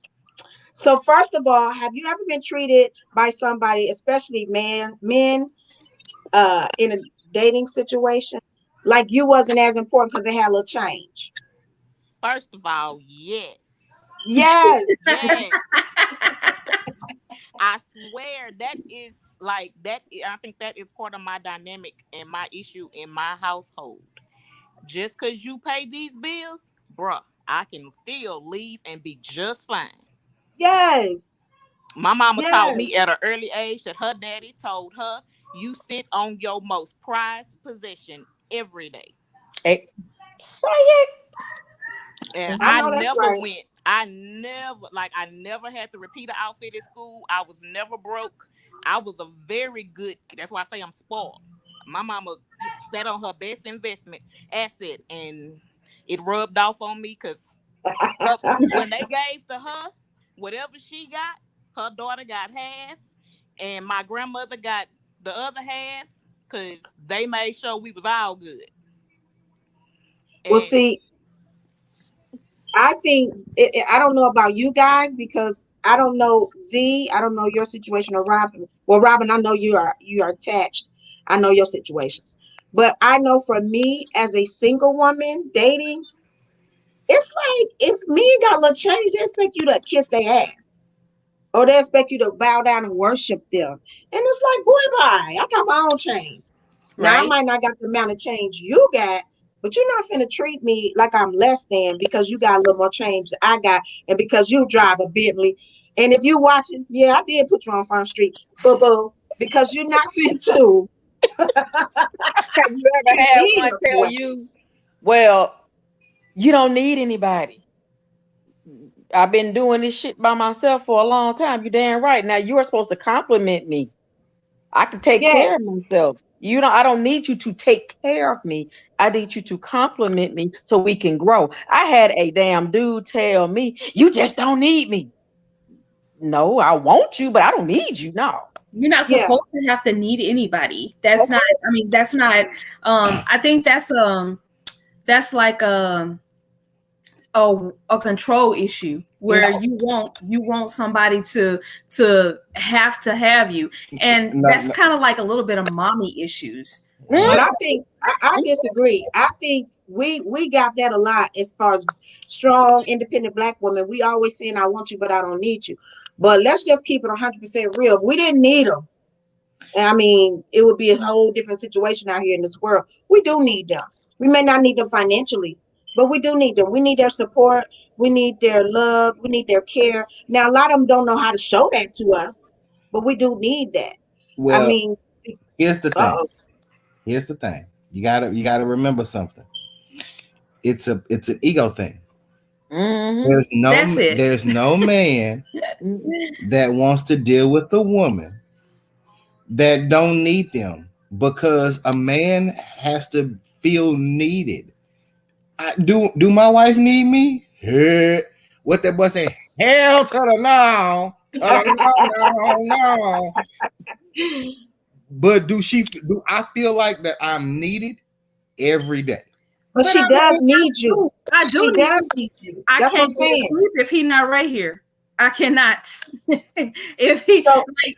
So first of all, have you ever been treated by somebody, especially men, in a dating situation, like you wasn't as important because they had a little change? First of all, yes. Yes. Yes. I swear that is like that. I think that is part of my dynamic and my issue in my household. Just because you pay these bills, bruh, I can still leave and be just fine. Yes. My mama taught me at an early age that her daddy told her, you sit on your most prized possession every day. Hey, say it. And I never had to repeat an outfit at school. I was never broke. I was a very good, that's why I say I'm spoiled. My mama sat on her best investment asset and it rubbed off on me because when they gave to her, whatever she got, her daughter got half and my grandmother got the other half because they made sure we was all good. Well, see, I think I don't know about you guys because I don't know Z. I don't know your situation or Robin. Well, Robin, I know you are attached. I know your situation, but I know for me as a single woman dating, it's like if men got a little change, they expect you to kiss their ass, or they expect you to bow down and worship them. And it's like, boy, bye. I got my own change. Right. Now I might not got the amount of change you got. But you're not finna treat me like I'm less than because you got a little more change than I got, and because you drive a Bentley. And if you watching, yeah, I did put you on Front Street, boo, because you're not fit to. Have you ever had one tell you, well, you don't need anybody? I've been doing this shit by myself for a long time. You're damn right. Now you're supposed to compliment me. I can take care of myself. I don't need you to take care of me. I need you to compliment me so we can grow. I had a damn dude tell me, you just don't need me. No, I want you, but I don't need you. No. You're not supposed to have to need anybody. That's not, I mean, that's not, I think that's like a control issue where you want somebody to have you, and that's kind of like a little bit of mommy issues. But I think I disagree. I think we got that a lot as far as strong, independent Black women. We always saying, I want you, but I don't need you. But let's just keep it 100% real. If we didn't need them, I mean, it would be a whole different situation out here in this world. We do need them. We may not need them financially, but we do need them. We need their support. We need their love. We need their care. Now, a lot of them don't know how to show that to us, but we do need that. Well, I mean, here's the thing. Here's the thing. You gotta remember something. It's an ego thing. Mm-hmm. There's no man that wants to deal with a woman that don't need them, because a man has to feel needed. Do my wife need me? Hey, what that boy say? Hell to the no. No. But do I feel like that I'm needed every day? But she does need you. I do need you. That's what I'm saying. Sleep if he's not right here. I cannot. If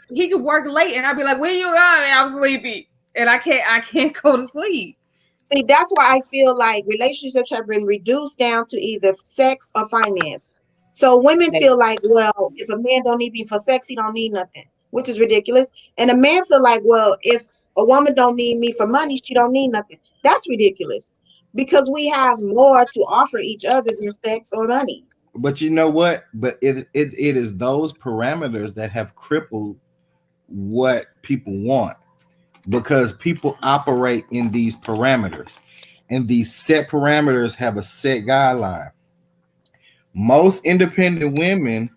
he could work late and I'd be like, where you going? I'm sleepy. And I can't go to sleep. See, that's why I feel like relationships have been reduced down to either sex or finance. So women feel like, well, if a man don't need me for sex, he don't need nothing, which is ridiculous. And a man feel like, well, if a woman don't need me for money, she don't need nothing. That's ridiculous, because we have more to offer each other than sex or money. But you know what? But it is those parameters that have crippled what people want. because people operate in these parameters, and these set parameters have a set guideline. Most independent women,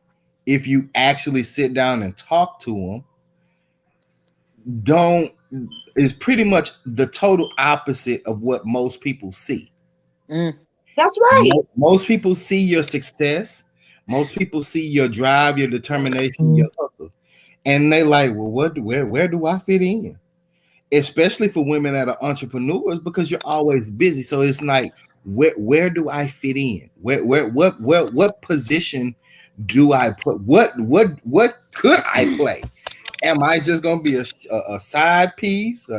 if you actually sit down and talk to them, is pretty much the total opposite of what most people see. That's right. Most people see your success. Most people see your drive, your determination, your hustle, and they like, well, where do I fit in? Especially for women that are entrepreneurs, because you're always busy. So it's like, where do I fit in? What position do I put? What could I play? Am I just gonna be a side piece?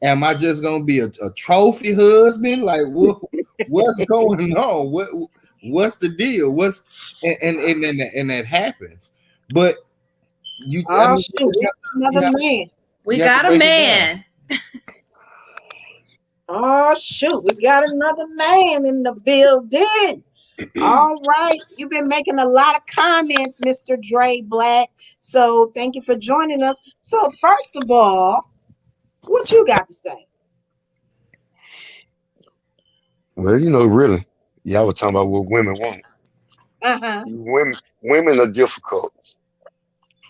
Am I just gonna be a trophy husband? Like, what's going on? What's the deal? And that happens. But you, another man. We got a man. Oh shoot, we got another man in the building. All right, you've been making a lot of comments, Mr. Dre Black. So thank you for joining us. So first of all, what you got to say? Well, really, y'all were talking about what women want. Women are difficult.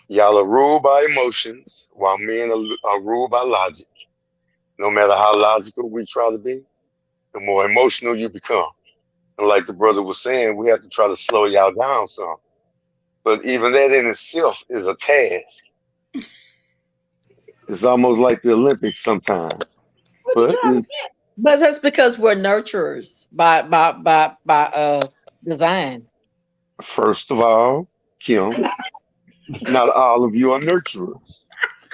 Y'all are ruled by emotions, while men are ruled by logic. No matter how logical we try to be, the more emotional you become. And like the brother was saying, we have to try to slow y'all down some. But even that in itself is a task. It's almost like the Olympics sometimes. But that's because we're nurturers by design. First of all, Kim, not all of you are nurturers.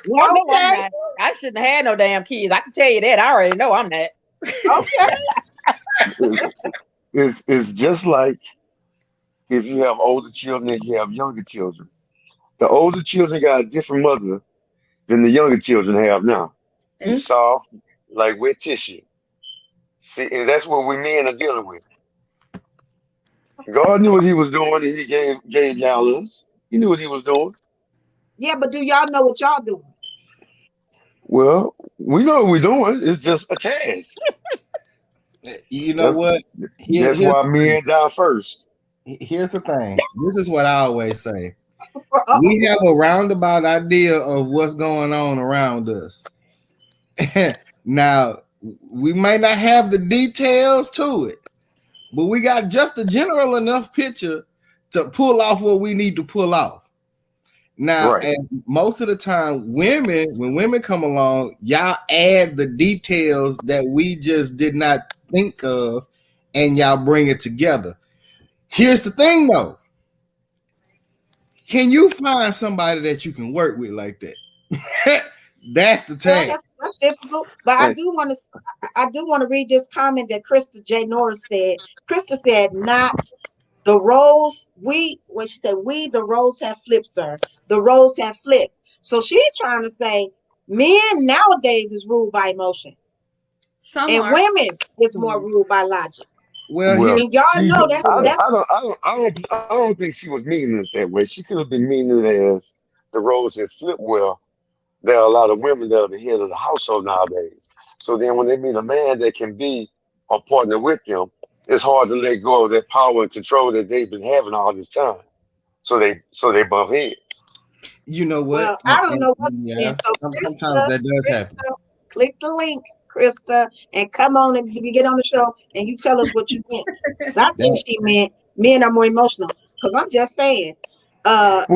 Well, no, I'm not. I shouldn't have had no damn kids. I can tell you that. I already know I'm not. Okay. It's just like if you have older children and you have younger children. The older children got a different mother than the younger children have now. Mm-hmm. Soft, like wet tissue. See, and that's what we men are dealing with. God knew what he was doing, and he gave y'all us. He knew what he was doing. Yeah, but do y'all know what y'all doing? Well, we know what we're doing. It's just a task. You know what? That's why men die first. Here's the thing. This is what I always say. We have a roundabout idea of what's going on around us. Now, we may not have the details to it, but we got just a general enough picture to pull off what we need to pull off. Now, right. And most of the time, when women come along, y'all add the details that we just did not think of, and y'all bring it together. Here's the thing, though. Can you find somebody that you can work with like that? That's the tag. Well, that's difficult. But I do want to read this comment that Krista J. Norris said. Krista said, "Not the roles we the roles have flipped, sir. The roles have flipped." So she's trying to say men nowadays is ruled by emotion, and women is more ruled by logic. Well, and y'all know that's. I don't think she was meaning it that way. She could have been meaning it as the roles have flipped. Well, there are a lot of women that are the head of the household nowadays. So then when they meet a man that can be a partner with them, it's hard to let go of that power and control that they've been having all this time. So they bump heads. You know what? Well, I don't know what. Yeah, so sometimes that does happen. Click the link, Krista, and come on and you get on the show and you tell us what you meant. I think she meant men are more emotional. Because I'm just saying. First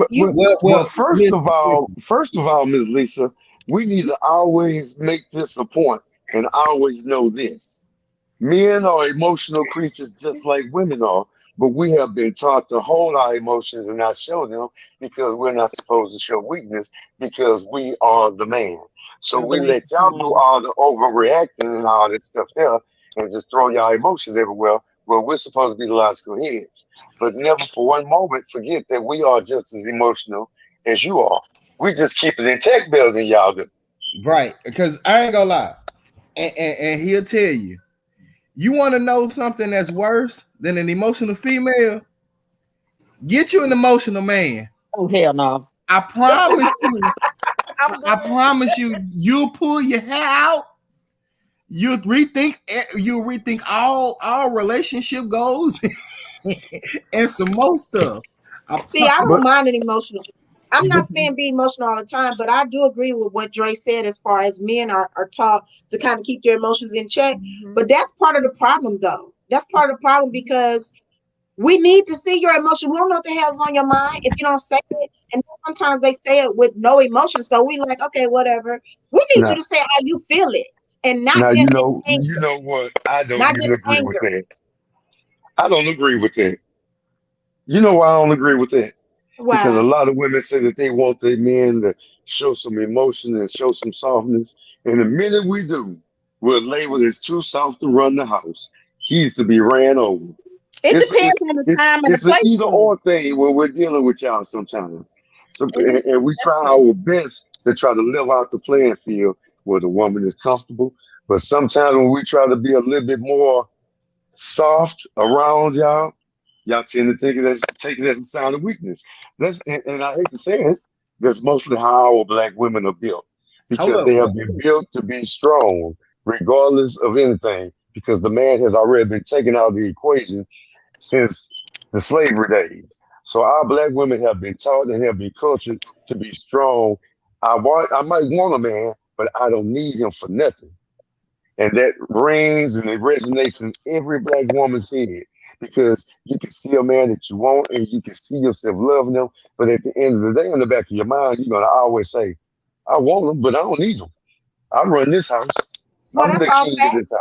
of all, Ms. Lisa, we need to always make this a point and always know this. Men are emotional creatures just like women are, but we have been taught to hold our emotions and not show them because we're not supposed to show weakness because we are the man. So we let y'all do all the overreacting and all this stuff there and just throw y'all emotions everywhere. Well, we're supposed to be the logical heads, but never for one moment forget that we are just as emotional as you are. We just keep it in tech better than y'all do. Right, because I ain't gonna lie, and he'll tell you, you want to know something that's worse than an emotional female? Get you an emotional man. Oh hell no! I promise you. I promise you, you'll pull your hair out. You'll rethink all relationship goals and some more stuff. See, I don't mind an emotional. I'm not saying be emotional all the time, but I do agree with what Dre said as far as men are taught to kind of keep their emotions in check. Mm-hmm. But that's part of the problem, though. That's part of the problem because we need to see your emotion. We don't know what the hell's on your mind if you don't say it. And sometimes they say it with no emotion. So we like, okay, whatever. We need you to say how you feel it. And not just anger. You know what? I don't even agree with that. I don't agree with that. You know why I don't agree with that? Wow. Because a lot of women say that they want their men to show some emotion and show some softness. And the minute we do, we're labeled as too soft to run the house. He's to be ran over. It depends on the time and the place. It's an either or thing when we're dealing with y'all sometimes. And we try our best to try to live out the playing field where the woman is comfortable. But sometimes when we try to be a little bit more soft around y'all tend to take it as a sign of weakness. And I hate to say it, that's mostly how our Black women are built. Because they have been built to be strong, regardless of anything, because the man has already been taken out of the equation since the slavery days. So our Black women have been taught and have been cultured to be strong. I might want a man, but I don't need him for nothing. And that rings and it resonates in every Black woman's head because you can see a man that you want and you can see yourself loving him. But at the end of the day, in the back of your mind, you're going to always say, I want him, but I don't need him. I run this house. Well, that's all facts.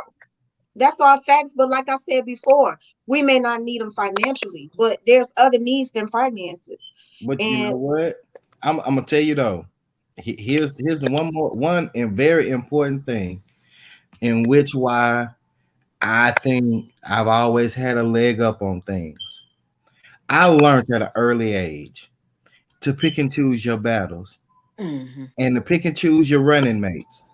That's all facts. But like I said before, we may not need them financially, but there's other needs than finances. But you know what? I'm gonna tell you though. Here's the one and very important thing, in which why I think I've always had a leg up on things. I learned at an early age to pick and choose your battles, and to pick and choose your running mates,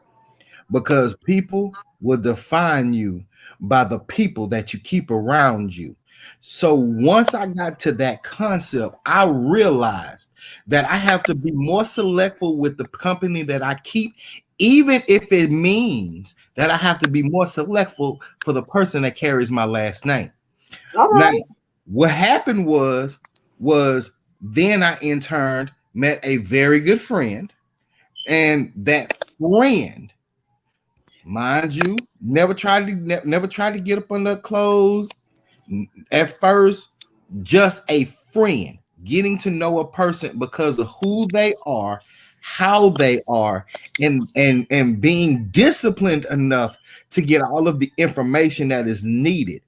because people will define you by the people that you keep around you. So once I got to that concept, I realized that I have to be more selectful with the company that I keep, even if it means that I have to be more selectful for the person that carries my last name. All right. Now, what happened was then I in turn met a very good friend, and that friend, mind you, never tried to get up under clothes. At first, just a friend, getting to know a person because of who they are, how they are, and being disciplined enough to get all of the information that is needed.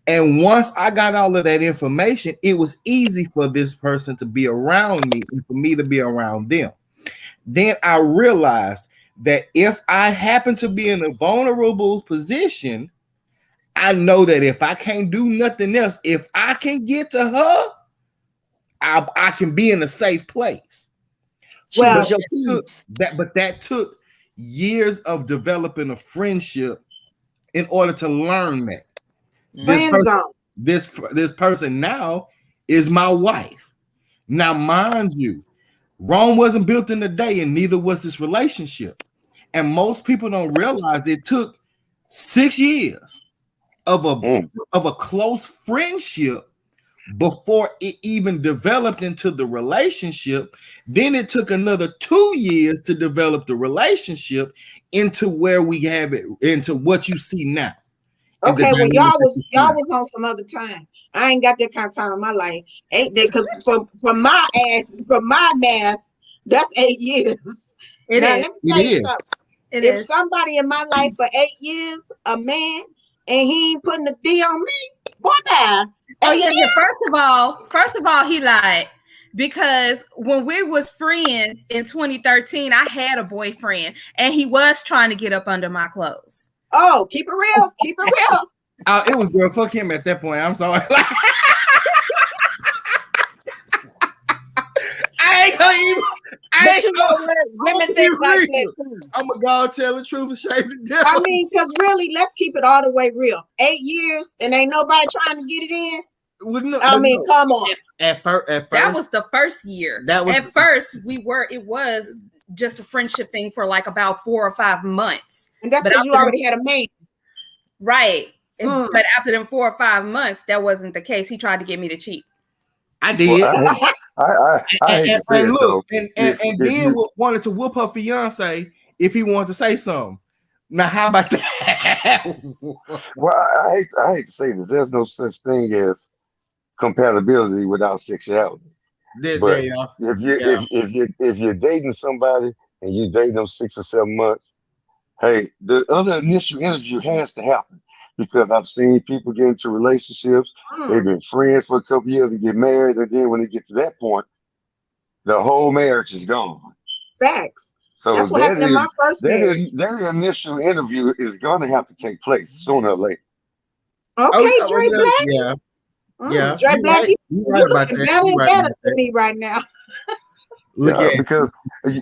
And once I got all of that information, it was easy for this person to be around me and for me to be around them. Then I realized that if I happen to be in a vulnerable position, I know that if I can't do nothing else, if I can get to her, I can be in a safe place. Well, but that took years of developing a friendship in order to learn that. This person now is my wife. Now, mind you, Rome wasn't built in a day, and neither was this relationship. And most people don't realize it took 6 years of a close friendship before it even developed into the relationship. Then it took another 2 years to develop the relationship into where we have it, into what you see now. Okay, well, y'all was on some other time. I ain't got that kind of time in my life. Ain't that? Because from my math, that's 8 years. Let me tell you something. If somebody in my life for 8 years, a man, and he ain't putting a D on me, boy, bye. Oh yeah. First of all, he lied, because when we was friends in 2013, I had a boyfriend, and he was trying to get up under my clothes. Oh, keep it real. Keep it real. It was girl. Fuck him at that point. I'm sorry. I ain't gonna even. Women think like that. I'm a God tell the truth and shame the devil. I mean, because really, let's keep it all the way real. 8 years and ain't nobody trying to get it in. Come on. At first, that was the first year. It was just a friendship thing for like about 4 or 5 months. And that's because you already had a man. Right. But after them 4 or 5 months, that wasn't the case. He tried to get me to cheat. I did. Well, I hate to say and it, look, though. and then wanted to whoop her fiance if he wanted to say something. Now, how about that? Well, I hate to say that there's no such thing as compatibility without sexuality. But if you're dating somebody and you dating them 6 or 7 months, hey, the other initial interview has to happen, because I've seen people get into relationships. They've been friends for a couple of years and get married, and then when they get to that point, the whole marriage is gone. Facts. So that's what happened in my first marriage. That initial interview is going to have to take place sooner or later. Okay, Dre Black. Yeah. Yeah, Dre Black, you right about looking that. better and better to me right now. Because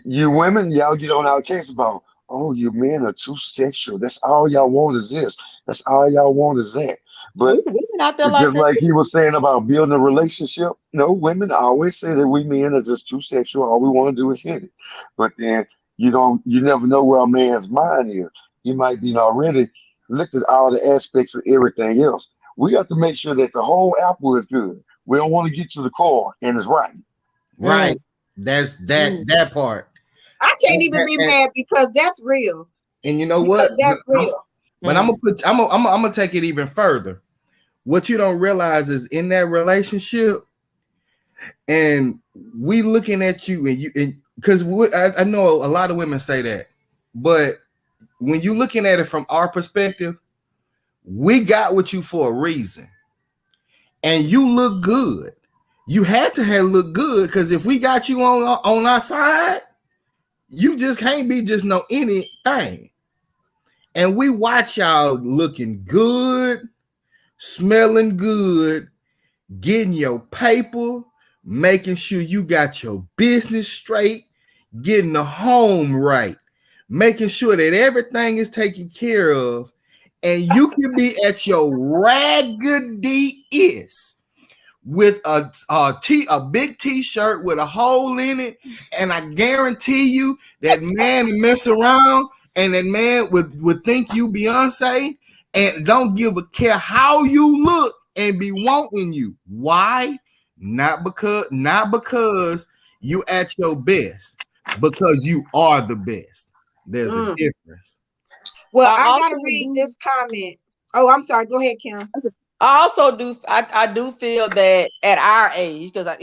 you women, y'all get on our case about, oh, you men are too sexual. That's all y'all want is this. That's all y'all want is that. But out there just like he was saying about building a relationship, no, women always say that we men are just too sexual. All we want to do is hit it. But then you never know where a man's mind is. He might be already looked at all the aspects of everything else. We have to make sure that the whole apple is good. We don't want to get to the core and it's rotten. Right. That's that part. I can't even be mad because that's real. And you know what? That's real. But I'm gonna take it even further. What you don't realize is in that relationship, and we looking at you, and because I know a lot of women say that, but when you looking at it from our perspective, we got with you for a reason, and you look good. You had to have look good, because if we got you on our side, you just can't be just no anything. And we watch y'all looking good, smelling good, getting your paper, making sure you got your business straight, getting the home right, making sure that everything is taken care of, and you can be at your raggedy-est with a big t-shirt with a hole in it, and I guarantee you that man mess around, and that man would think you Beyonce and don't give a care how you look and be wanting you. Why? Not because you at your best, because you are the best. There's a difference. Well, I gotta read this comment. Oh, I'm sorry. Go ahead, Kim. I also do. I do feel that at our age, because I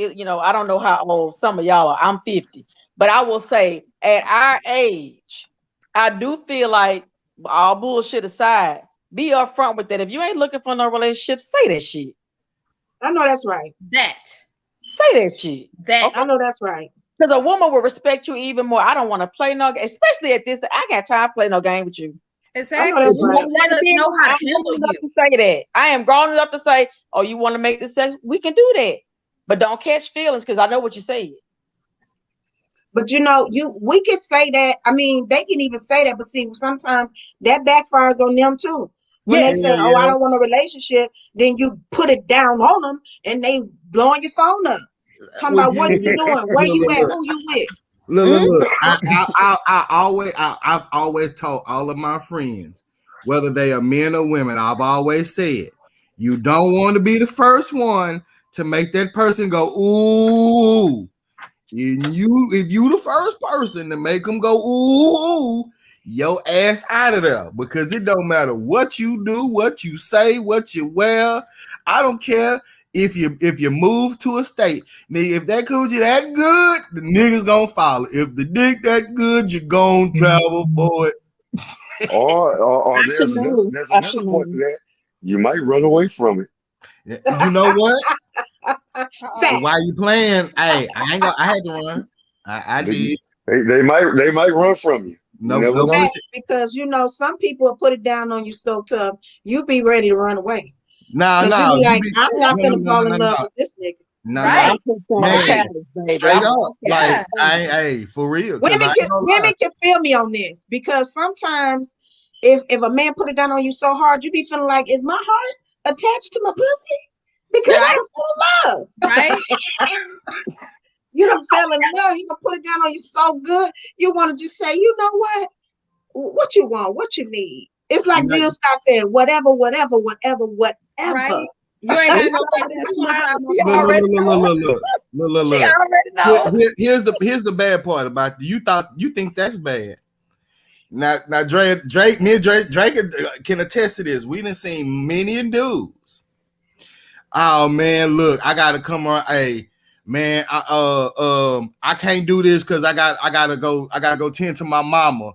don't know how old some of y'all are. I'm 50, but I will say at our age, I do feel like, all bullshit aside, be upfront with that. If you ain't looking for no relationship, say that shit. I know that's right. Say that shit. Okay? I know that's right. Because a woman will respect you even more. I don't want to play no game, especially at this. I got time to play no game with you. Exactly. Let us know how to handle you. To say that. I am grown enough to say, oh, you want to make this sex? We can do that. But don't catch feelings, because I know what you said. But we can say that. I mean, they can even say that, but see, sometimes that backfires on them too. When they say, "Oh, I don't want a relationship," then you put it down on them, and they blowing your phone up, talking about what are you doing, where you at, who you with. Look. I've always told all of my friends, whether they are men or women, I've always said, you don't want to be the first one to make that person go, ooh. If you the first person to make them go, ooh, your ass out of there, because it don't matter what you do, what you say, what you wear. I don't care if you move to a state. Nigga, if that coochie that good, the niggas gonna follow. If the dick that good, you gonna travel for it. or there's another point to that. You might run away from it. You know what? Why you playing? Hey, I had to run. I did. They might run from you. No, because some people will put it down on you so tough, you be ready to run away. No. I'm not gonna fall in love with this nigga. Right. Straight up. Yeah. Like, hey, for real. Women can feel me on this, because sometimes if a man put it down on you so hard, you be feeling like, is my heart attached to my pussy? Because I'm full of love. Right. You done fell in love. He done put it down on you so good. You want to just say, you know what? What you want? What you need? It's like Jill Scott said, whatever. Right. You ain't got Look. Here's the bad part about you think that's bad. Now Drake can attest to this. We done seen many dudes. Oh man, look, I gotta come on. Hey man, I can't do this because I gotta go tend to my mama.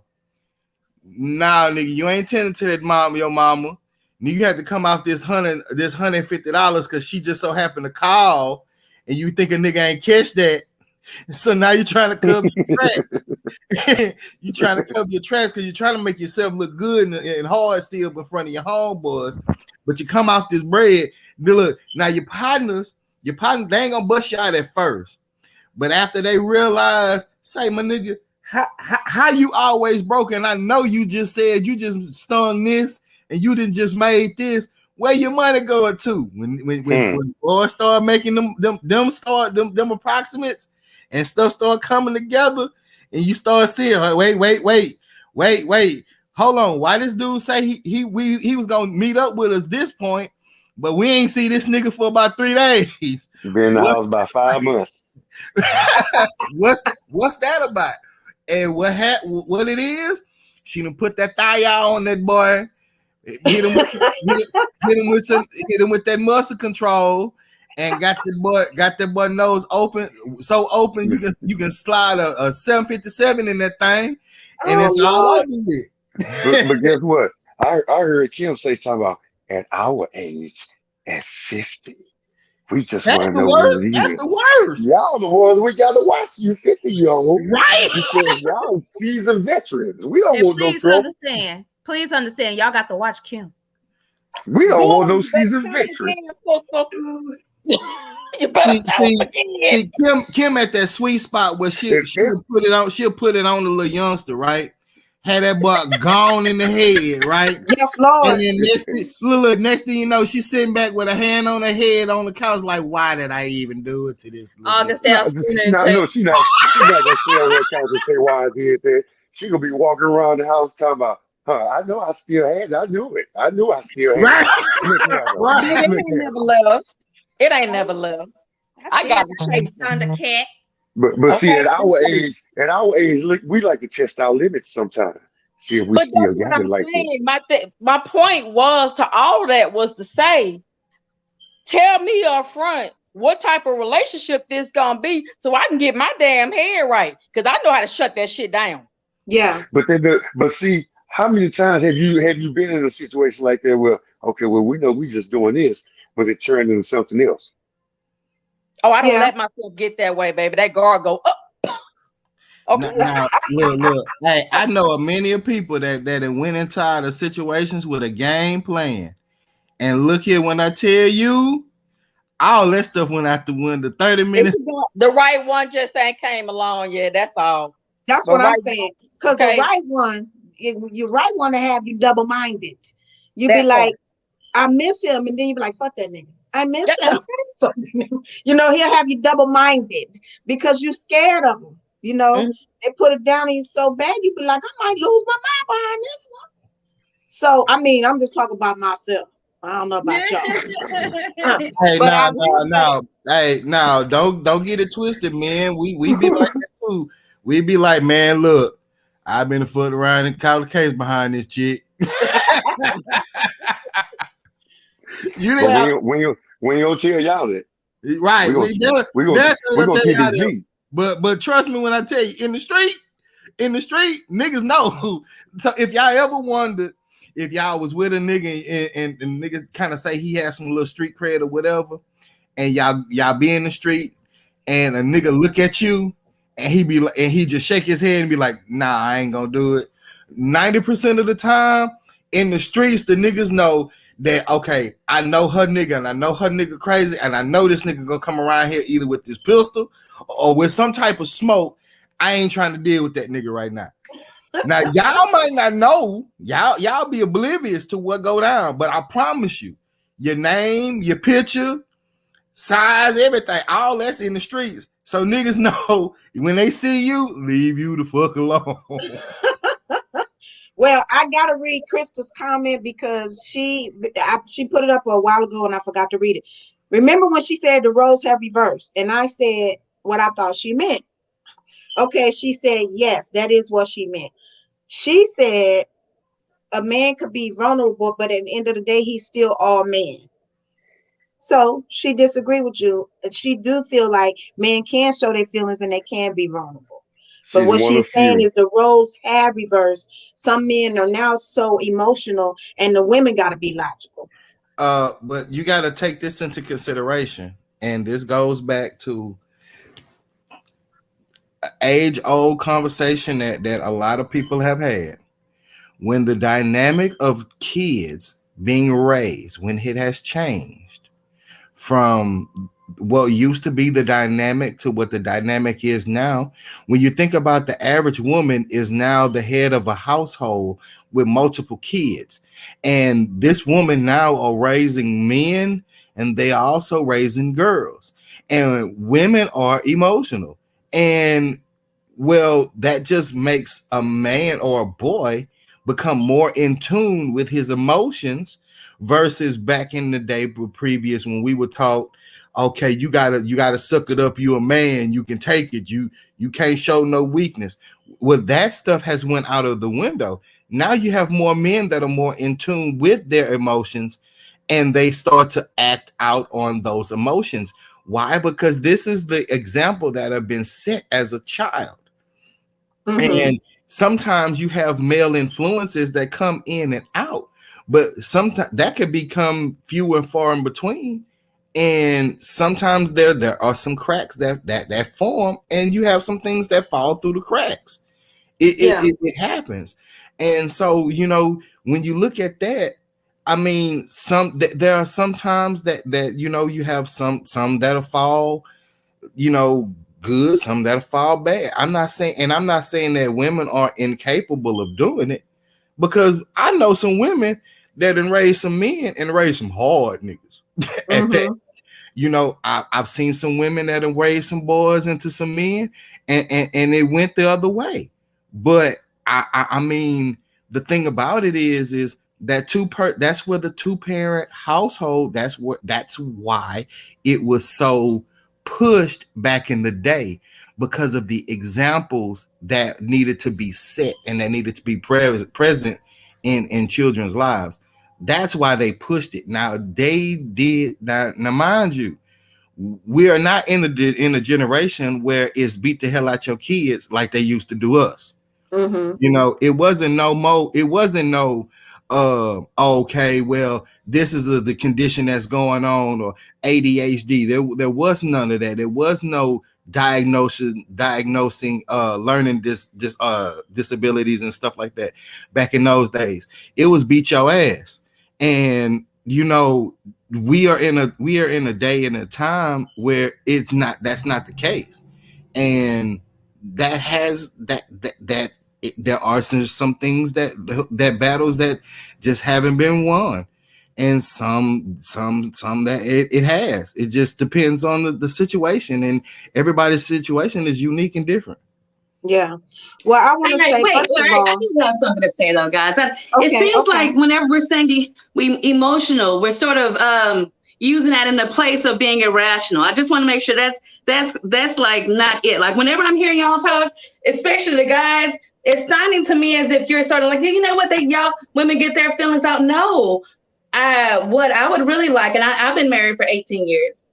Nah, nigga, you ain't tending to your mama. You had to come off this $150 because she just so happened to call, and you think a nigga ain't catch that. So now you're trying to cover your tracks. You're trying to cover your tracks because you're trying to make yourself look good and hard still in front of your homeboys. But you come off this bread. Look, now your partners, they ain't gonna bust you out at first. But after they realize, say, my nigga, how you always broke? And I know you just said you just stung this and you didn't just made this. Where your money going to? When boys start making them approximates and stuff start coming together, and you start seeing, wait, hold on. Why this dude say he was gonna meet up with us this point, but we ain't see this nigga for about 3 days. Been in the house about 5 months. What's that about? And what it is? She done put that thigh out on that boy. Hit him with that muscle control, and got that boy nose open, so open you can slide a 757 in that thing, and it's all over it. But guess what? I heard Kim say something about at our age, at 50, we just want to know what it is. That's the worst. Y'all the ones we gotta watch. You 50-year-old, right? Because y'all seasoned veterans. We don't want no trouble. Please understand, y'all got to watch Kim. We don't want no seasoned veterans. You better see, Kim at that sweet spot where she'll put it on the little youngster, right? Had that boy gone in the head, right? Yes, Lord. And then next thing you know, she's sitting back with a hand on her head on the couch, like, why did I even do it to this? August, no, she's not gonna sit on that couch and say why I did that. She gonna be walking around the house talking about, I know I still had it. I knew it. I knew I still had it. Right. It ain't never left. It ain't never left. I got to chase on the cat. But see, at our age, look, we like to test our limits sometimes. See if we still got it like that. My point was to all that was to say, tell me up front what type of relationship this gonna be, so I can get my damn head right, because I know how to shut that shit down. Yeah. But see, how many times have you been in a situation like that where, okay, well, we know we just doing this, but it turned into something else? Oh, I don't let myself get that way, baby. That guard go up. Okay. Now, look. Hey, I know of many people that went into the situations with a game plan. And look here, when I tell you, all that stuff went out the window. 30 minutes. The right one just ain't came along yet. That's all. That's what I'm saying. Because the right one, you right one to have you double-minded. You be like, I miss him, and then you be like, fuck that nigga. I miss him. You know, he'll have you double-minded because you're scared of him. You know, they put it down and so bad, you be like, I might lose my mind behind this one. So, I mean, I'm just talking about myself. I don't know about y'all. Hey, don't get it twisted, man. We be like that too. We be like, man, look, I've been a foot around and caught a case behind this chick. When you don't tell y'all that, right? We gonna keep it G. But trust me when I tell you, in the street, niggas know. So if y'all ever wondered if y'all was with a nigga and the nigga kind of say he has some little street cred or whatever, and y'all be in the street and a nigga look at you and he just shake his head and be like, nah, I ain't gonna do it. 90% of the time in the streets, the niggas know that, okay, I know her nigga and I know her nigga crazy and I know this nigga gonna come around here either with this pistol or with some type of smoke. I ain't trying to deal with that nigga right now. Now, y'all might not know. Y'all be oblivious to what go down, but I promise you, your name, your picture, size, everything, all that's in the streets. So niggas know when they see you, leave you the fuck alone. Well, I gotta read Krista's comment because she put it up a while ago and I forgot to read it. Remember when she said the roles have reversed, and I said what I thought she meant. Okay, she said yes, that is what she meant. She said a man could be vulnerable, but at the end of the day, he's still all man. So she disagreed with you. She do feel like men can show their feelings and they can be vulnerable. But what she's saying is the roles have reversed. Some men are now so emotional and the women got to be logical. But you got to take this into consideration. And this goes back to an age-old conversation that a lot of people have had. When the dynamic of kids being raised, when it has changed from what used to be the dynamic to what the dynamic is now, when you think about the average woman is now the head of a household with multiple kids. And this woman now are raising men and they are also raising girls. And women are emotional. And well, that just makes a man or a boy become more in tune with his emotions versus back in the day previous when we were taught, okay, you gotta suck it up. You a man, you can take it. You can't show no weakness. Well, that stuff has went out of the window. Now you have more men that are more in tune with their emotions and they start to act out on those emotions. Why? Because this is the example that have been set as a child. Mm-hmm. And sometimes you have male influences that come in and out, but sometimes that could become few and far in between. And sometimes there are some cracks that form, and you have some things that fall through the cracks. It happens. And so, you know, when you look at that, I mean, there are some times that you know, you have some that'll fall, you know, good, some that'll fall bad. I'm not saying that women are incapable of doing it, because I know some women that done raise some men and raise some hard niggas. Mm-hmm. That, you know, I've seen some women that have raised some boys into some men and it went the other way. But I mean, the thing about it is that that's where the 2-parent household, that's why it was so pushed back in the day, because of the examples that needed to be set and that needed to be present in children's lives. That's why they pushed it. Now they did now mind you, we are not in a generation where it's beat the hell out your kids like they used to do us. Mm-hmm. You know, it wasn't no okay, well, this is the condition that's going on, or ADHD. There was none of that. There was no diagnosing learning disabilities and stuff like that back in those days. It was beat your ass. And you know, we are in a day and a time where that's not the case. And that has there are some things that battles that just haven't been won, and some that it has. It just depends on the situation, and everybody's situation is unique and different. Yeah. Well, I want to say, I do have something to say though, guys. It seems like whenever we're saying we emotional, we're sort of using that in the place of being irrational. I just want to make sure that's like not it. Like whenever I'm hearing y'all talk, especially the guys, it's sounding to me as if you're sort of like, you know what, y'all women get their feelings out. No, what I would really like, and I've been married for 18 years.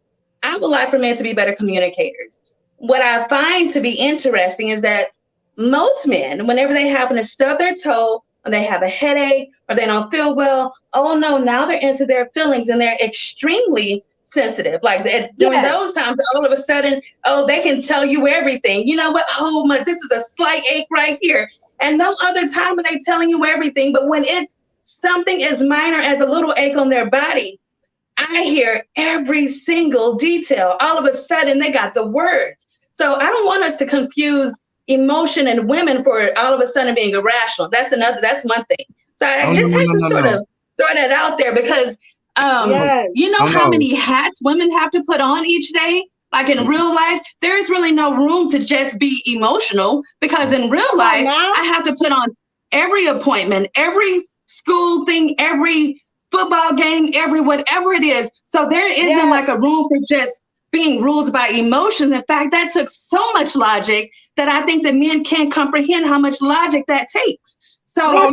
I would like for men to be better communicators. What I find to be interesting is that most men, whenever they happen to stub their toe, or they have a headache, or they don't feel well, oh no, now they're into their feelings and they're extremely sensitive. Like during those times, all of a sudden, oh, they can tell you everything. You know what? Oh my, this is a slight ache right here. And no other time are they telling you everything. But when it's something as minor as a little ache on their body, I hear every single detail. All of a sudden, they got the words. So I don't want us to confuse emotion and women for all of a sudden being irrational. That's one thing. So I just had to sort of throw that out there because you know how many hats women have to put on each day? Like in real life, there's really no room to just be emotional, because in real life, I have to put on every appointment, every school thing, every football game, every whatever it is. So there isn't like a room for just being ruled by emotions. In fact, that took so much logic that I think that men can't comprehend how much logic that takes. So I have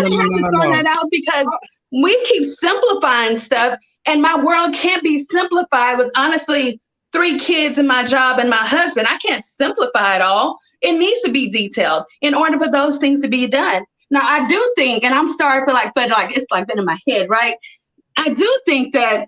to throw that out, because we keep simplifying stuff, and my world can't be simplified with, honestly, 3 kids and my job and my husband. I can't simplify it all. It needs to be detailed in order for those things to be done. Now, I do think, and I'm sorry for but it's like been in my head, right? I do think that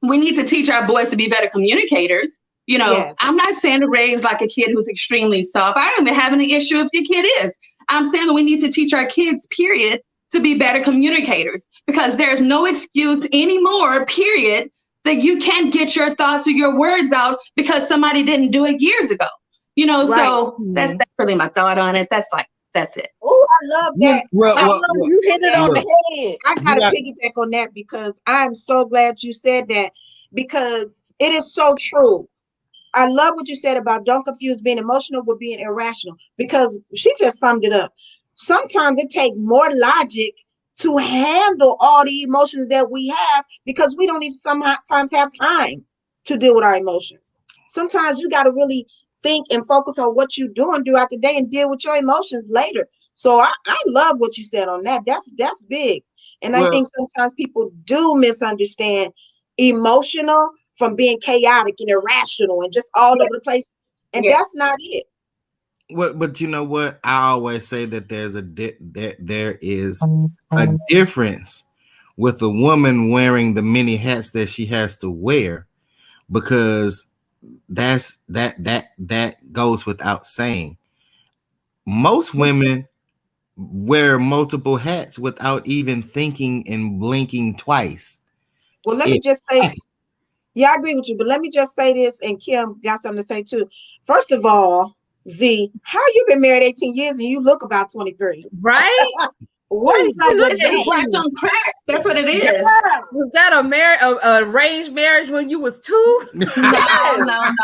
we need to teach our boys to be better communicators. You know, I'm not saying to raise like a kid who's extremely soft. I don't even have any issue if your kid is. I'm saying that we need to teach our kids, period, to be better communicators, because there's no excuse anymore, period, that you can't get your thoughts or your words out because somebody didn't do it years ago. You know, so that's really my thought on it. That's it. Oh, I love that. You hit it on the head. I gotta piggyback on that, because I'm so glad you said that, because it is so true. I love what you said about don't confuse being emotional with being irrational, because she just summed it up. Sometimes it takes more logic to handle all the emotions that we have, because we don't even sometimes have time to deal with our emotions. Sometimes you got to really think and focus on what you're doing throughout the day and deal with your emotions later. So I love what you said on that. That's big. And I think sometimes people do misunderstand emotional from being chaotic and irrational and just all over the place. And that's not it. But you know what? I always say that there is a difference with a woman wearing the many hats that she has to wear, because that goes without saying. Most women wear multiple hats without even thinking and blinking twice. Well, let me just say, I agree with you, but let me just say this, and Kim got something to say too. First of all, Z, how you been married 18 years and you look about 23? Right? What is up with that? On crack. That's what it is. Yeah. Was that a arranged marriage when you was 2? No. My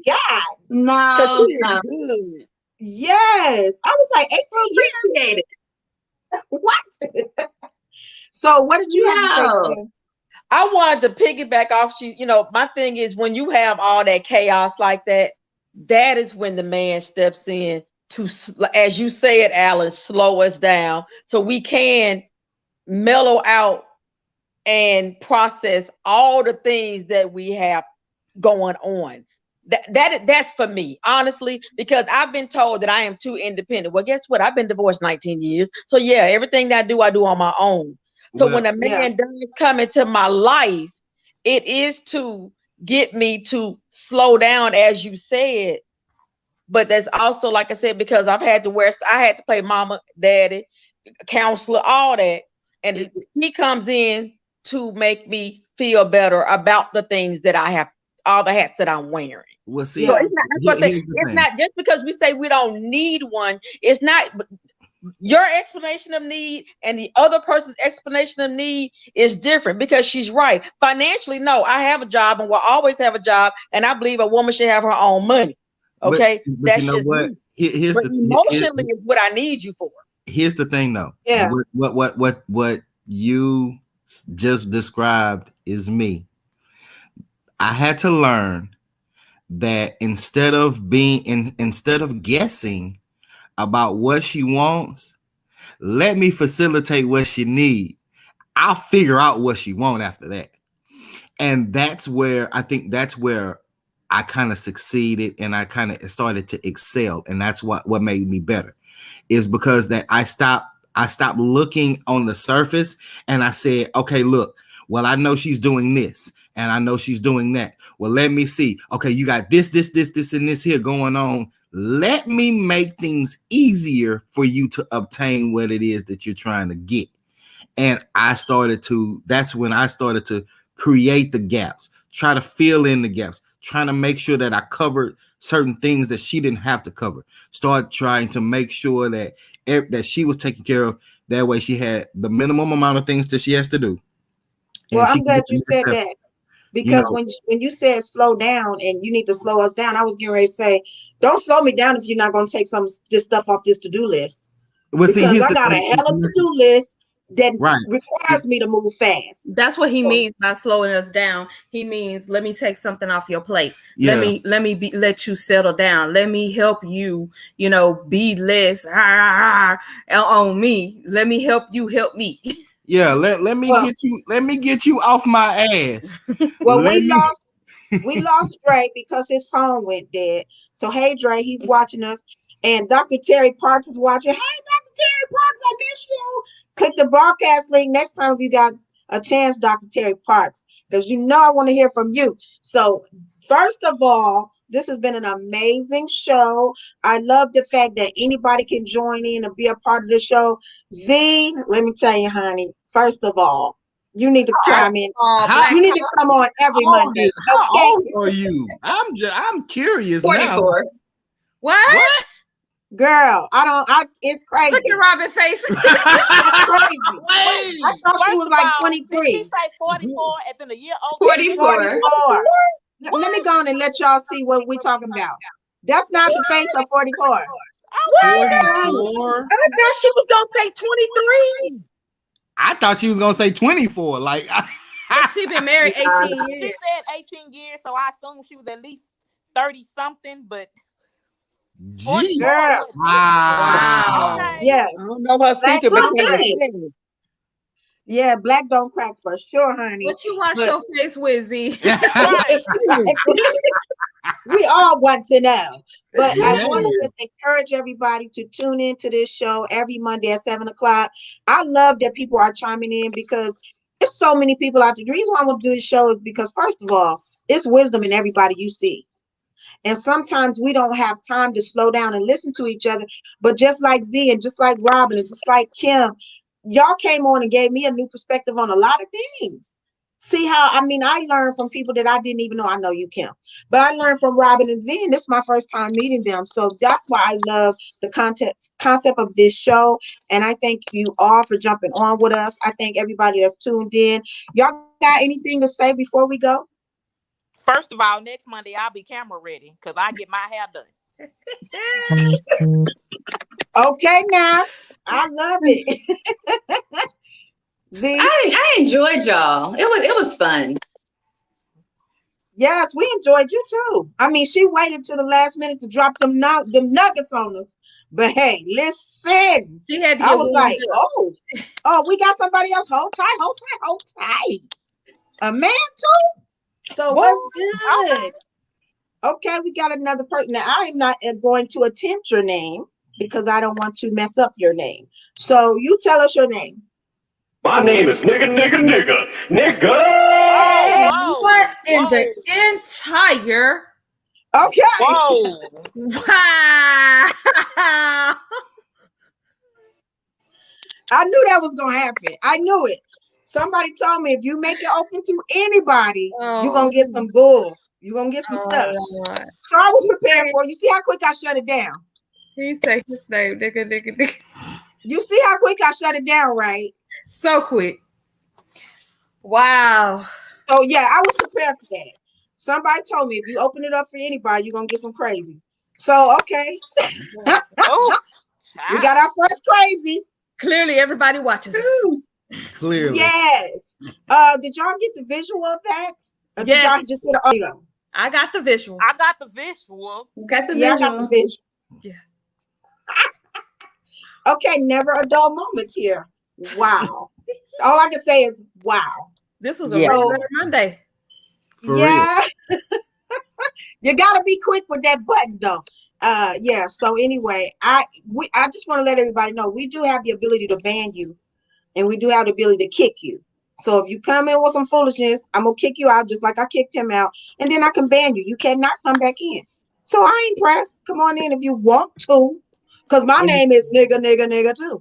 God. No. Yes. I was like 18 years. What? So what did you have to say? I wanted to piggyback off. My thing is, when you have all that chaos like that, that is when the man steps in to, as you said, Alan, slow us down so we can mellow out and process all the things that we have going on. That's for me, honestly, because I've been told that I am too independent. Well, guess what? I've been divorced 19 years. So yeah, everything that I do on my own. So when a man does come into my life, it is to get me to slow down, as you said. But that's also, like I said, because I had to play mama, daddy, counselor, all that. And he comes in to make me feel better about the things that I have, all the hats that I'm wearing. Well, see, so it's not just because we say we don't need one. It's not. Your explanation of need and the other person's explanation of need is different, because she's right. Financially, no, I have a job and will always have a job, and I believe a woman should have her own money. Okay, but that's you know just what? But emotionally is what I need you for. Here's the thing, though. Yeah. What you just described is me. I had to learn that instead of guessing about what she wants, let me facilitate what she needs. I'll figure out what she wants after that. And that's where I kind of succeeded, and I kind of started to excel. And that's what made me better, is because that I stopped looking on the surface, and I said, okay, look, well, I know she's doing this and I know she's doing that. Well, let me see. Okay, you got this, and this here going on. Let me make things easier for you to obtain what it is that you're trying to get. And that's when I started to create the gaps, try to fill in the gaps, trying to make sure that I covered certain things that she didn't have to cover. Start trying to make sure that she was taken care of. That way she had the minimum amount of things that she has to do. Well, I'm glad you said that. Because when you said slow down and you need to slow us down, I was getting ready to say, don't slow me down if you're not going to take some this stuff off this to-do list. Well, because I got a hell of a to-do list that requires me to move fast. That's what he means by slowing us down. He means, let me take something off your plate. Yeah. Let you settle down. Let me help you, be less on me. Let me help you help me. Yeah, let me get you off my ass. Well, we lost Dre because his phone went dead. So hey Dre, he's watching us. And Dr. Terry Parks is watching. Hey, Dr. Terry Parks, I miss you. Click the broadcast link next time if you got a chance, Dr. Terry Parks, because I want to hear from you. So first of all, this has been an amazing show. I love the fact that anybody can join in and be a part of the show. Z, let me tell you, honey, first of all, you need to chime in. You need to come on every Monday. How old are you? I'm curious 44. now. What? Girl, it's crazy. Look at Robin's face. That's crazy. I thought she was like 23. She say 44 as in a year old. 44. Let me go on and let y'all see what we're talking about. That's not the face of 44. 44? I thought she was going to say 23. I thought she was going to say 24. Like, she been married 18 years. She said 18 years, so I assume she was at least 30 something, but girl. Wow. Okay. Yes. I don't know her secret, but yeah, black don't crack for sure, honey. What you wash your face with, Z? We all want to know. But I want to just encourage everybody to tune into this show every Monday at 7:00. I love that people are chiming in because there's so many people out there. The reason why I want to do this show is because, first of all, it's wisdom in everybody you see. And sometimes we don't have time to slow down and listen to each other. But just like Z and just like Robin and just like Kim, y'all came on and gave me a new perspective on a lot of things. See how, I learned from people that I didn't even know. I know you, Kim, but I learned from Robin and Z, and this is my first time meeting them. So that's why I love the concept of this show. And I thank you all for jumping on with us. I thank everybody that's tuned in. Y'all got anything to say before we go? First of all, next Monday I'll be camera ready because I get my hair done. Okay, now I love it. Z, I enjoyed y'all. It was fun. Yes, we enjoyed you too. She waited till the last minute to drop them nuggets on us. But hey, listen. She had to I was like, oh, we got somebody else. Hold tight. A man too? So what's good? Okay, we got another person. Now, I am not going to attempt your name because I don't want to mess up your name. So you tell us your name. My name is Nigga. What in the entire? Okay. Whoa. Wow. I knew that was going to happen. I knew it. Somebody told me if you make it open to anybody, you're going to get some bull. You're going to get some stuff. Lord. So I was prepared for it. You see how quick I shut it down? He said his name, nigga. You see how quick I shut it down, right? So quick. Wow. So yeah, I was prepared for that. Somebody told me if you open it up for anybody, you're going to get some crazies. So, okay. We got our first crazy. Clearly, everybody watches us. Clearly. Yes. Did y'all get the visual of that? Or did y'all just get the audio? I got the visual. I got the visual. You got the visual. I got the visual. Yeah. Okay, never a dull moment here. Wow. All I can say is wow. This was a regular Monday. For real. You gotta be quick with that button though. Yeah. So anyway, I just want to let everybody know we do have the ability to ban you, and we do have the ability to kick you. So if you come in with some foolishness, I'm gonna kick you out just like I kicked him out, and then I can ban you. You cannot come back in. So I ain't pressed. Come on in if you want to, because my name is nigga too.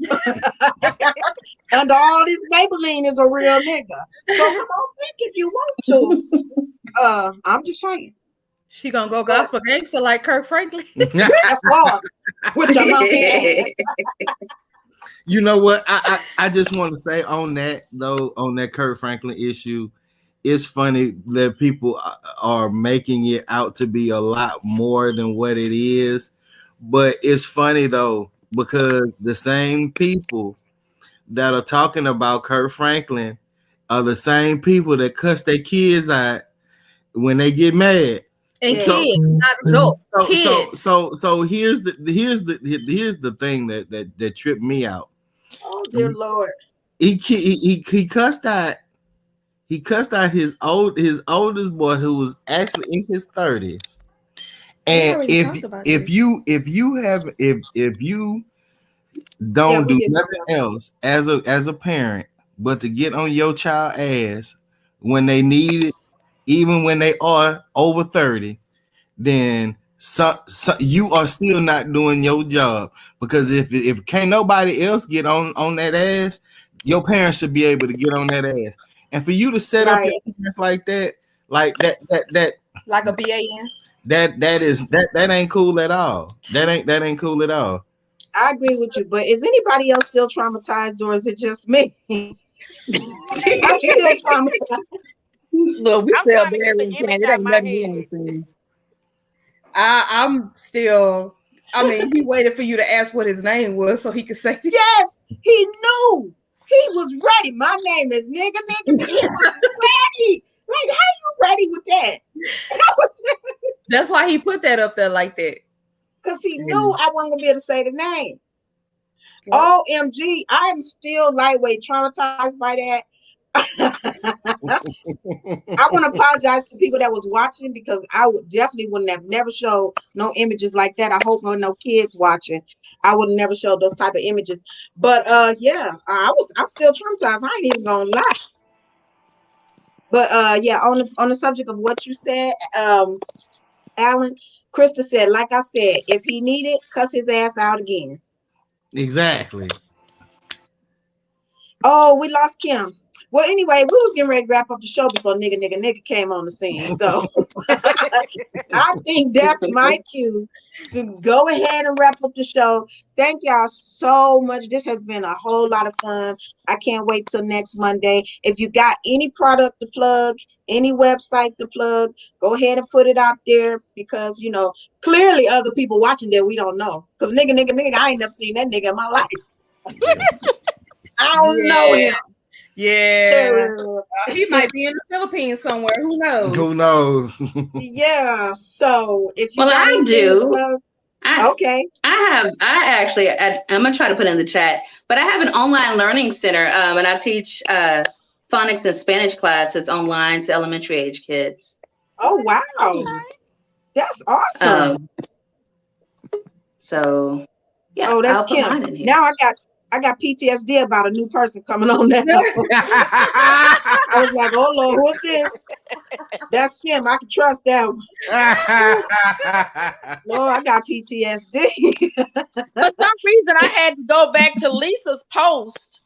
And all this Maybelline is a real nigga. So come on back if you want to. I'm just saying. She gonna go gospel gangster like Kirk Franklin. That's hard. With your mouth. You know what? I just want to say on that though, on that Kirk Franklin issue, it's funny that people are making it out to be a lot more than what it is. But it's funny though, because the same people that are talking about Kirk Franklin are the same people that cuss their kids out when they get mad. And kids, not adults. Kids. So here's the thing that tripped me out. Oh dear Lord. He cussed out his oldest boy who was actually in his 30s. And if you don't do nothing else as a parent but to get on your child ass when they need it, even when they are over 30, then you are still not doing your job. Because if can't nobody else get on that ass, your parents should be able to get on that ass. And for you to set up your parents like that like a BAN, that ain't cool at all. That ain't cool at all. I agree with you, but is anybody else still traumatized, or is it just me? I'm still traumatized. Look, we still burying it ain't nothing. I'm still. I mean, he waited for you to ask what his name was so he could say. Yes, he knew. He was ready. My name is nigga. He was ready. Like, how you ready with that? That's why he put that up there like that. Because he knew I wasn't gonna be able to say the name. OMG, I am still lightweight traumatized by that. I want to apologize to people that was watching, because I wouldn't have never showed no images like that. I hope no kids watching. I would never show those type of images. But yeah, I'm still traumatized. I ain't even gonna lie. But yeah, on the subject of what you said, Alan, Krista said, like I said, if he needed, cuss his ass out again. Exactly. Oh, we lost Kim. Well, anyway, we was getting ready to wrap up the show before nigga came on the scene. So I think that's my cue to go ahead and wrap up the show. Thank y'all so much. This has been a whole lot of fun. I can't wait till next Monday. If you got any product to plug, any website to plug, go ahead and put it out there, because, clearly other people watching there we don't know. Because nigga, I ain't never seen that nigga in my life. I don't know him. Yeah, sure. He might be in the Philippines somewhere. Who knows? Who knows? Yeah. So if you I do. Okay. I'm gonna try to put it in the chat, but I have an online learning center, and I teach phonics and Spanish classes online to elementary age kids. Oh wow, that's awesome. So yeah. Oh, that's Kim. Now I got PTSD about a new person coming on now. I was like, oh Lord, who's this? That's Kim. I can trust that one. Lord, I got PTSD. For some reason, I had to go back to Lisa's post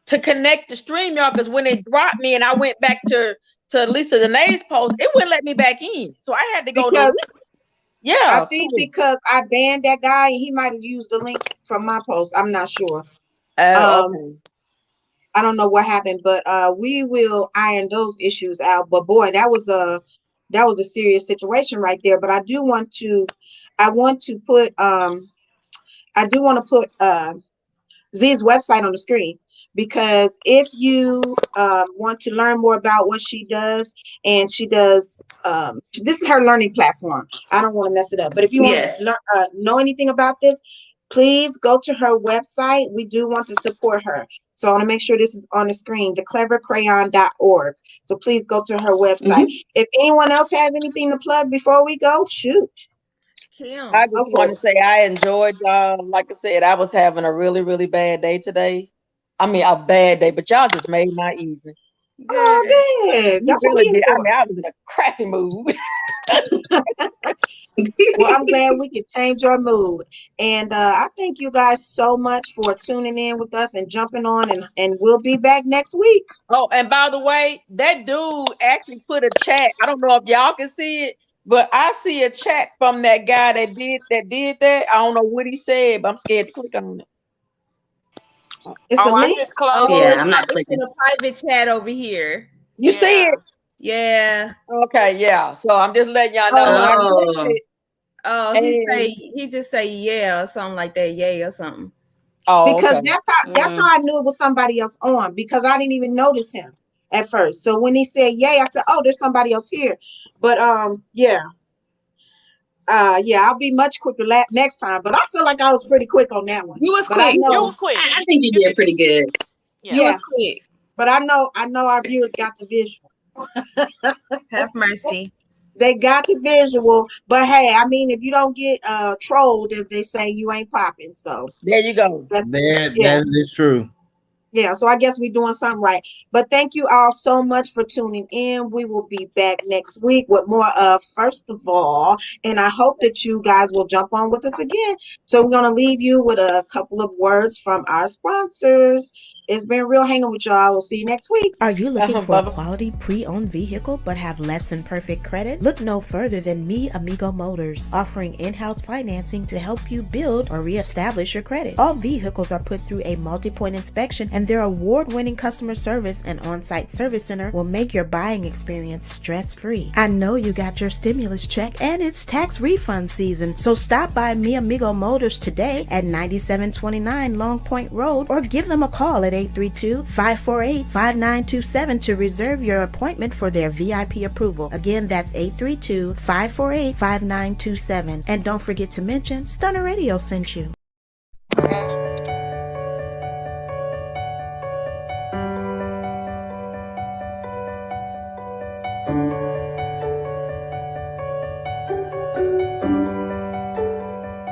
to connect the StreamYard, because when it dropped me and I went back to Lisa Danae's post, it wouldn't let me back in. So I had to go I think because I banned that guy, and he might have used the link from my post. I'm not sure. Okay. I don't know what happened, but we will iron those issues out. But boy, that was a serious situation right there. But I want to put Z's website on the screen, because if you want to learn more about what she does, and she does, this is her learning platform. I don't want to mess it up, but if you want to know anything about this, please go to her website. We do want to support her. So I want to make sure this is on the screen, theclevercrayon.org. So please go to her website. If anyone else has anything to plug before we go, shoot. Kim. I just want to say I enjoyed y'all. Like I said, I was having a really, really bad day today. I mean, a bad day, but y'all just made my evening. Oh, good. That's really what we I mean, I was in a crappy mood. Well, I'm glad we could change your mood. And I thank you guys so much for tuning in with us and jumping on, and we'll be back next week. Oh, and by the way, that dude actually put a chat. I don't know if y'all can see it, but I see a chat from that guy that did that. I don't know what he said, but I'm scared to click on it. It's a link. I'm not clicking. It's in a private chat over here. You see it? Yeah. Okay, yeah. So I'm just letting y'all know. Oh, he just say yeah or something like that, yay or something. Oh, because that's how I knew it was somebody else on, because I didn't even notice him at first. So when he said yay, I said, oh, there's somebody else here. But yeah. I'll be much quicker next time. But I feel like I was pretty quick on that one. You was but quick. You were quick. I think you did pretty good. Yeah. You was quick. But I know our viewers got the visual. Have mercy. They got the visual, but hey, I mean, if you don't get trolled, as they say, you ain't popping. So there you go. That is true. Yeah, so I guess we're doing something right. But thank you all so much for tuning in. We will be back next week with more of First of All, and I hope that you guys will jump on with us again. So we're going to leave you with a couple of words from our sponsors. It's been real hanging with y'all. We'll see you next week. Are you looking for a quality pre-owned vehicle but have less than perfect credit? Look no further than Mi Amigo Motors, offering in-house financing to help you build or reestablish your credit. All vehicles are put through a multi-point inspection, and their award-winning customer service and on-site service center will make your buying experience stress-free. I know you got your stimulus check and it's tax refund season, so stop by Mi Amigo Motors today at 9729 Long Point Road or give them a call at 832-548-5927 to reserve your appointment for their VIP approval. Again, that's 832-548-5927. And don't forget to mention Stunner Radio sent you.